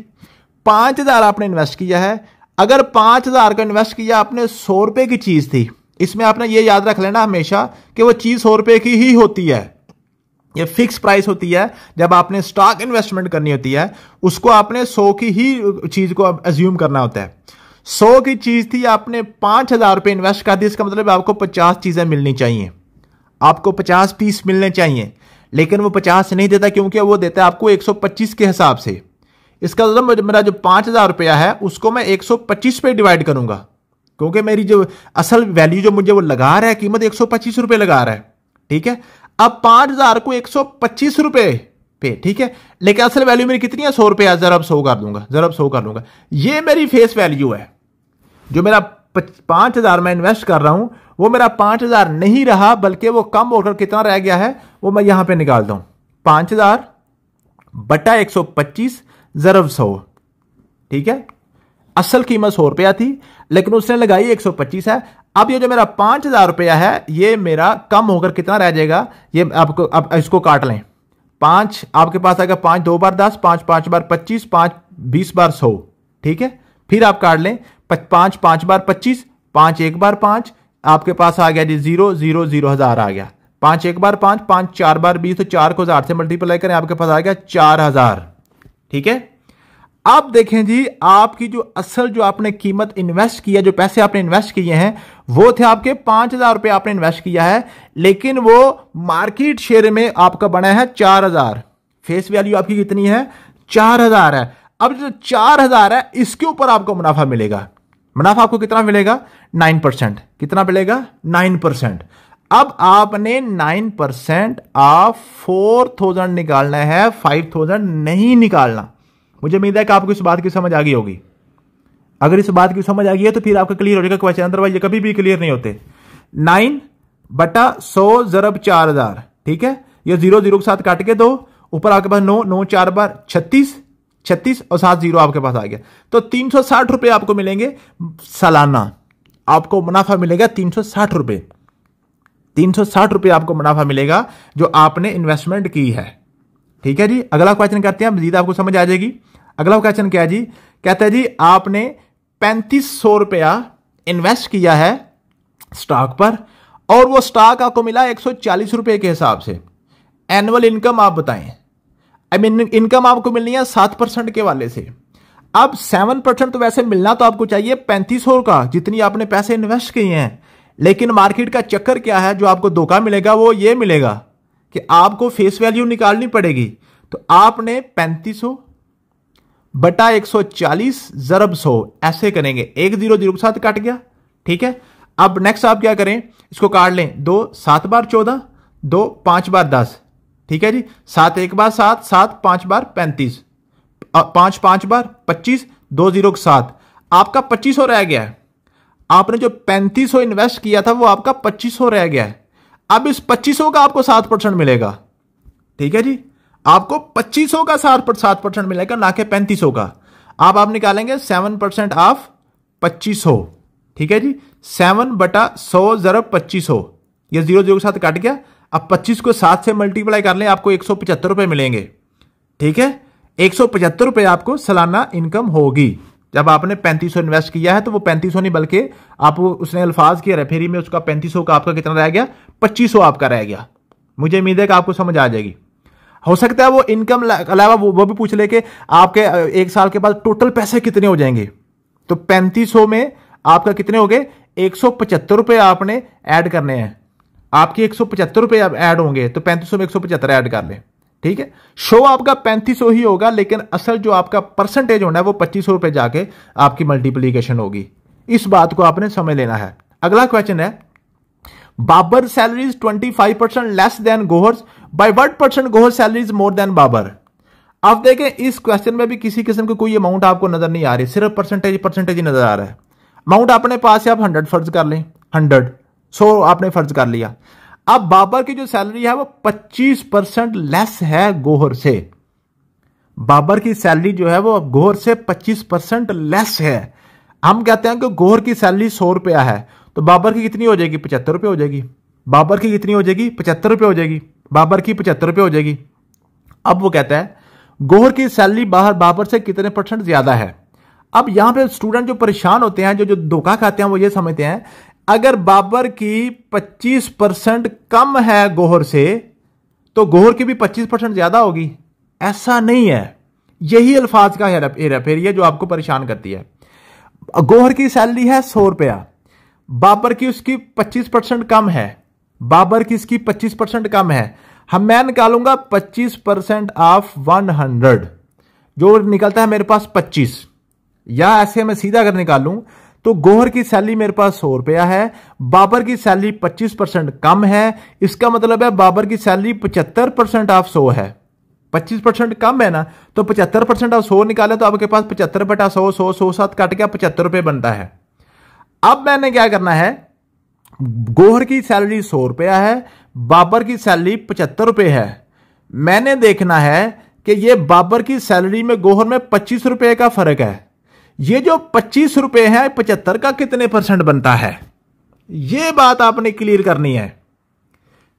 [SPEAKER 1] 5000 आपने इन्वेस्ट किया है। अगर 5000 का इन्वेस्ट किया आपने, 100 रुपए की चीज थी, इसमें आपने ये याद रख लेना हमेशा कि वो चीज 100 रुपए की ही होती है, ये फिक्स प्राइस होती है। जब आपने स्टॉक इन्वेस्टमेंट करनी होती है, उसको आपने 100 की ही चीज को अज्यूम करना होता है। 100 की चीज थी, आपने 5000 रुपए इन्वेस्ट कर दी, इसका मतलब आपको 50 चीजें मिलनी चाहिए, आपको 50 पीस मिलने चाहिए, लेकिन वो 50 नहीं देता, क्योंकि वो देता है आपको 125 के हिसाब से। इसका मतलब मेरा जो 5000 रुपया है उसको मैं 125 पे डिवाइड करूंगा, क्योंकि मेरी जो असल वैल्यू जो मुझे वो लगा रहा है, कीमत 125 रुपए लगा रहा है, ठीक है। अब 5000 को 125 रुपए पे, ठीक है, लेकिन असल वैल्यू मेरी कितनी है, 100 रुपया, जरा अब 100 कर दूंगा, जरा अब 100 कर दूंगा। ये मेरी फेस वैल्यू है, जो मेरा 5000 मैं इन्वेस्ट कर रहा हूं, वो मेरा 5000 नहीं रहा, बल्कि वो कम होकर कितना रह गया है, वो मैं यहां पे निकालता हूं, 5000 बटा 125 ज़रब 100, ठीक है। असल कीमत 100 रुपया थी, लेकिन उसने लगाई 125 है। अब ये जो मेरा 5000 रुपया है, ये मेरा कम होकर कितना रह जाएगा, ये आपको अब इसको काट लें, 5 आपके पास आएगा, 5 2 बार 10, 5 5 बार 25, 5 20 बार 100, ठीक है। फिर आप काट लें, 5 5 बार 25, 5 1 बार 5, आपके पास आ गया जी 0 0 0 हजार आ गया, 5 1 बार 5, 5 4 बार 20, तो 4 को 1000 से मल्टीप्लाई करें, आपके पास आ गया 4000, ठीक है। अब देखें जी, आपकी जो असल जो आपने कीमत इन्वेस्ट किया, जो पैसे आपने इन्वेस्ट किए हैं, वो थे आपके 5000 रुपए आपने इन्वेस्ट किया है, लेकिन वो मार्केट शेयर में आपका बना है 4000, फेस वैल्यू आपकी कितनी है, 4000 है। अब जो 4000 है, इसके ऊपर आपको मुनाफा मिलेगा, मुनाफा आपको कितना मिलेगा, 9%, कितना मिलेगा, 9%। अब आपने 9% ऑफ 4000 निकालना है, 5000 नहीं निकालना। मुझे उम्मीद है कि आपको इस बात की समझ आ गई होगी। अगर इस बात की समझ आ गई है तो फिर आपका क्लियर हो जाएगा क्वेश्चन, अदरवाइज ये कभी भी क्लियर नहीं होते। 9/100 ज़रब 4000, ठीक है, ये 0 0 के साथ काट के दो, ऊपर आपके पास 9 9 4 बार 36 और 7 0 आपके पास आ गया। तो 360 रुपए आपको मिलेंगे सालाना, आपको मुनाफा मिलेगा 360 रुपए। 360 रुपए आपको मुनाफा मिलेगा जो आपने इन्वेस्टमेंट की है, ठीक है जी। अगला क्वेश्चन करते हैं, मजीद आपको समझ आ जाएगी। अगला क्वेश्चन क्या है जी, कहता है जी आपने 3500 रुपया इन्वेस्ट किया है स्टॉक पर और वो स्टॉक आपको मिला 140 रुपए के हिसाब से। एनुअल इनकम आप बताएं। आई मीन इनकम आपको मिलनी है 7% के वाले से। अब 7% तो वैसे मिलना तो आपको चाहिए 3500 का, जितनी आपने पैसे इन्वेस्ट किए हैं, लेकिन मार्केट का चक्कर क्या है, जो आपको धोखा मिलेगा वो ये मिलेगा कि आपको फेस वैल्यू निकालनी पड़ेगी। तो आपने 3500 बटा 140 ज़रब 100 ऐसे करेंगे, 1 0 0 के साथ कट गया, ठीक है। अब नेक्स्ट आप क्या करें, इसको काट लें, 2 7 बार 14, 2 5 बार 10, ठीक है जी, 7 1 बार 7, 7 5 बार 35, 5 5 बार 25, 2 0 के साथ आपका 2500 रह गया है। आपने जो 3500 इन्वेस्ट किया था वो आपका 2500 रह गया है। अब इस 2500 का आपको 7% मिलेगा, ठीक है जी, आपको 2500 का 7% मिलेगा, ना कि 3500 का। अब आप निकालेंगे 7% ऑफ 2500, ठीक है जी, 7/100 ज़रब 2500, ये 0 0 के साथ काट गया। अब 25 को 7 से मल्टीप्लाई कर लें, आपको 175 रुपए मिलेंगे, ठीक है। 175 रुपए आपको सालाना इनकम होगी। जब आपने 3500 इन्वेस्ट किया है तो वो 3500 नहीं बल्कि आप उसने अल्फाज किया रेफेरी में, उसका 3500 का आपका कितना रह गया, 2500 आपका रह गया। मुझे उम्मीद है कि आपको समझ आ जाएगी। हो सकता है वो इनकम अलावा वो भी पूछ ले कि आपके 1 साल के बाद टोटल पैसे कितने हो जाएंगे। तो 3500 में आपका कितने हो गए, 175 रुपए आपने ऐड करने हैं। आपके 175 रुपए ऐड होंगे तो 3500 में 175 ऐड कर लें, ठीक है। शो आपका 3500 ही होगा, लेकिन असल जो आपका परसेंटेज होना है वो 2500 रुपए जाके आपकी मल्टीप्लीकेशन होगी। इस बात को आपने समझ लेना है। अगला क्वेश्चन है, Babar salary is 25% less than Gohar's, by what percent Gohar salary is more than Babar. आप देखें इस क्वेश्चन में भी किसी किस्म की कोई अमाउंट आपको नजर नहीं आ रही, सिर्फ परसेंटेज ही नजर आ रहा है। अमाउंट अपने पास है, आप 100 फर्ज कर लें, 100 आपने फर्ज कर लिया। अब बाबर की जो सैलरी है वो 25% लेस है गोहर से। बाबर की सैलरी जो है वो गोहर से 25% लेस है। हम कहते हैं कि गोहर की सैलरी 100 रुपया है, तो बाबर की कितनी हो जाएगी, 75 रुपये हो जाएगी। बाबर की कितनी हो जाएगी, 75 रुपये हो जाएगी। बाबर की 75 रुपये हो जाएगी। अब वो कहता है गोहर की सैलरी बाबर से कितने % ज्यादा है। अब यहां पे स्टूडेंट जो परेशान होते हैं, जो धोखा खाते हैं, वो ये समझते हैं अगर बाबर की 25% कम है गोहर से तो गोहर की भी 25% ज्यादा होगी। ऐसा नहीं है, यही अल्फाज का हेराफेरी है जो आपको परेशान करती है। गोहर की सैलरी है 100 रुपया, बाबर की उसकी 25% कम है, बाबर की इसकी 25% कम है। मैं निकालूंगा 25% ऑफ 100, जो निकलता है मेरे पास 25, या ऐसे मैं सीधा अगर निकालूं तो गोहर की सैलरी मेरे पास 100 रुपया है, बाबर की सैलरी 25% कम है। इसका मतलब है बाबर की सैलरी 75% ऑफ 100 है। 25% कम है ना, तो 75% ऑफ 100 निकाले तो आपके पास 75/100, 100 100 7 काट के 75 रुपये बनता है। अब मैंने क्या करना है, गोहर की सैलरी 100 रुपया है, बाबर की सैलरी 75 रुपये है। मैंने देखना है कि ये बाबर की सैलरी में गोहर में 25 रुपये का फर्क है। ये जो 25 रुपये है 75 का कितने % बनता है, ये बात आपने क्लियर करनी है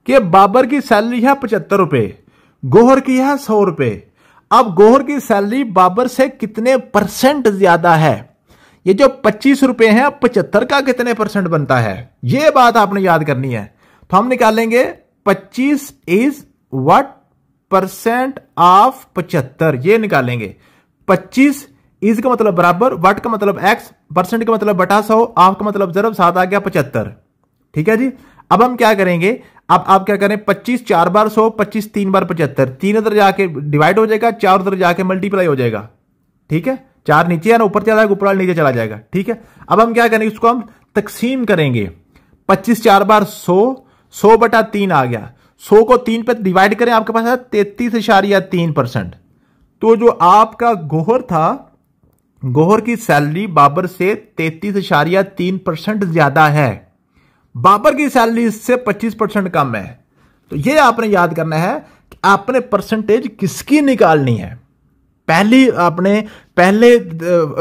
[SPEAKER 1] कि बाबर की सैलरी है 75 रुपये, गोहर की है 100 रुपये। अब गोहर की सैलरी बाबर से कितने % ज्यादा है, ये जो 25 रुपये है 75 का कितने % बनता है, ये बात आपने याद करनी है। तो हम निकालेंगे 25 इज व्हाट % ऑफ 75, ये निकालेंगे। 25 इज का मतलब बराबर, व्हाट का मतलब x, % का मतलब बटा 100, ऑफ का मतलब ज़रब, 7 आ गया 75, ठीक है जी। अब हम क्या करेंगे, अब आप क्या करें, 25 4 बार 100, 25 3 बार 75, 3 उधर जाके डिवाइड हो जाएगा, 4 उधर जाके मल्टीप्लाई हो जाएगा, ठीक है। 4 नीचे है ना, ऊपर चला जाएगा, ऊपर नीचे चला जाएगा, ठीक है। अब हम क्या करेंगे, इसको हम तकसीम करेंगे। 25 4 बार 100, 100/3 आ गया। 100 को 3 पे डिवाइड करें, आपके पास है 33.3%। तो जो आपका गोहर था, गोहर की सैलरी बाबर से 33.3% ज्यादा है, बाबर की सैलरी इससे 25% कम है। तो ये आपने याद करना है कि आपने परसेंटेज किसकी निकालनी है। पहले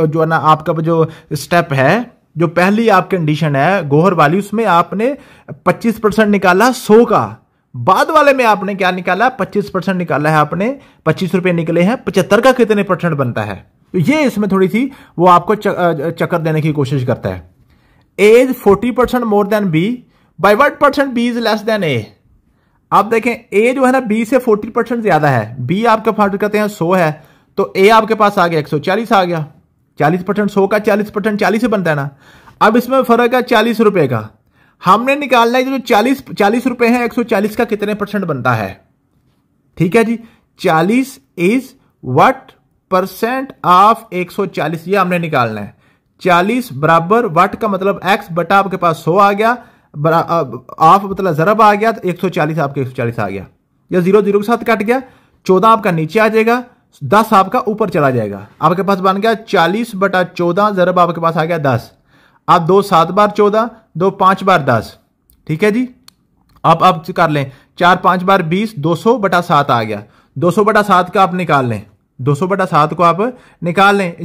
[SPEAKER 1] जो है ना आपका जो स्टेप है, जो पहली आपकी कंडीशन है गोहर वाली, उसमें आपने 25% निकाला 100 का। बाद वाले में आपने क्या निकाला, 25% निकाला है आपने, 25 रुपए निकले हैं, 75 का कितने परसेंट बनता है। तो ये इसमें थोड़ी सी वो आपको चक्कर देने की कोशिश करता है। As 40% more than B, by what percent B is less than A. आप देखें ए जो है ना बी से 40% ज्यादा है, बी आपका फाइंड करते हैं 100 है, तो ए आपके पास आ गया 140 आ गया। 40% 100 का 40% 40 से बनता है ना। अब इसमें फर्क है 40 रुपए का, हमने निकालना है जो 40 रुपए है, 140 का कितने परसेंट बनता है। ठीक है जी, 40 इज व्हाट परसेंट ऑफ 140, ये हमने निकालना है। 40 बराबर व्हाट का मतलब x बटा आपके पास 100 आ गया, ऑफ मतलब जरब आ गया, तो 140 आपके 140 आ गया, या 0 0 के साथ कट गया, 14 आपका नीचे आ जाएगा, 10 आपका ऊपर चला जाएगा। आपके पास बन गया 40 बटा 14, जरब आपके पास आ गया 10। आप 2 7 बार 14, 2 5 बार 10। ठीक है जी, आप कर लें 4 5 बार 20, 200 बटा 7 आ गया। 200 बटा 7 का आप निकाल लें, 200 बटा 7 को आप निकाल लें,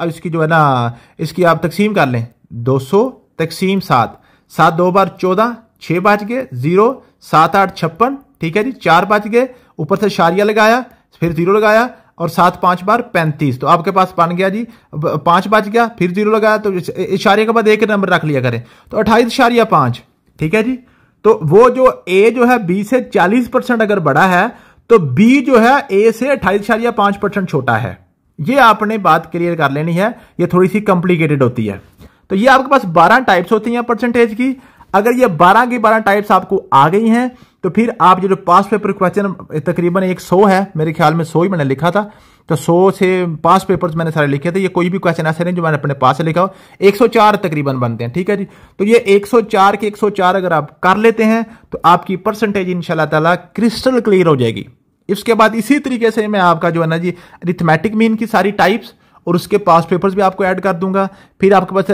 [SPEAKER 1] इसकी जो है ना इसकी आप तकसीम कर लें, 200 तकसीम 7, 7 2 बार 14, 6 बच गए, 0 7 8 56। ठीक है जी, 4 बच गए, ऊपर से शारिया लगाया, फिर 0 लगाया, और 7 5 बार 35, तो आपके पास बन गया जी 5 बच गया, फिर 0 लगाया, तो इशारे के बाद एक नंबर रख लिया करें, तो 28.5। ठीक है जी, तो वो जो ए जो है बी से 40% अगर बड़ा है, तो बी जो है ए से 28.5% छोटा है। ये आपने बात क्लियर कर लेनी है, ये थोड़ी सी कॉम्प्लिकेटेड होती है। तो ये आपके पास 12 टाइप्स होती हैं परसेंटेज की। अगर ये 12 की 12 टाइप्स आपको आ गई हैं, तो फिर आप जो पास पेपर क्वेश्चन तकरीबन 100 है, मेरे ख्याल में 100 ही मैंने लिखा था, तो 100 से पास पेपर्स मैंने सारे लिखे थे। ये कोई भी क्वेश्चन ऐसे नहीं जो मैंने अपने पास से लिखा हो, 104 तकरीबन बनते हैं। ठीक है जी, तो ये 104 के 104 अगर आप कर लेते हैं, तो आपकी परसेंटेज इंशाल्लाह ताला क्रिस्टल क्लियर हो जाएगी। इसके बाद इसी तरीके से मैं आपका जो है ना जी अरिथमेटिक मीन की सारी टाइप्स और उसके पास पेपर्स भी आपको ऐड कर दूंगा। फिर आपके पास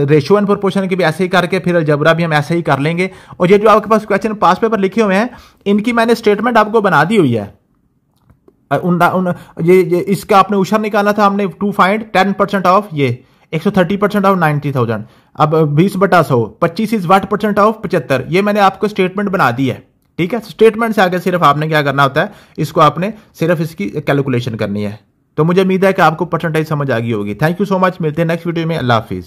[SPEAKER 1] रेशियो एंड प्रोपोर्शन के भी ऐसे ही करके फिर अलजेब्रा भी हम ऐसे ही कर लेंगे। और ये जो आपके पास क्वेश्चन पास पेपर लिखे हुए हैं, इनकी मैंने स्टेटमेंट आपको बना दी हुई है। ये इसका आपने उशर निकाला था हमने, टू फाइंड 10% ऑफ ये 130% ऑफ 90,000। अब 20 बटा 100, 25 इज व्हाट परसेंट ऑफ 75, ये मैंने आपको स्टेटमेंट बना दी है। ठीक है, स्टेटमेंट से आगे सिर्फ आपने क्या करना होता है, इसको आपने सिर्फ इसकी कैलकुलेशन करनी है। तो मुझे उम्मीद है कि आपको परसेंटेज समझ आ गई होगी। थैंक यू सो मच, मिलते हैं नेक्स्ट वीडियो में। अल्लाह हाफिज।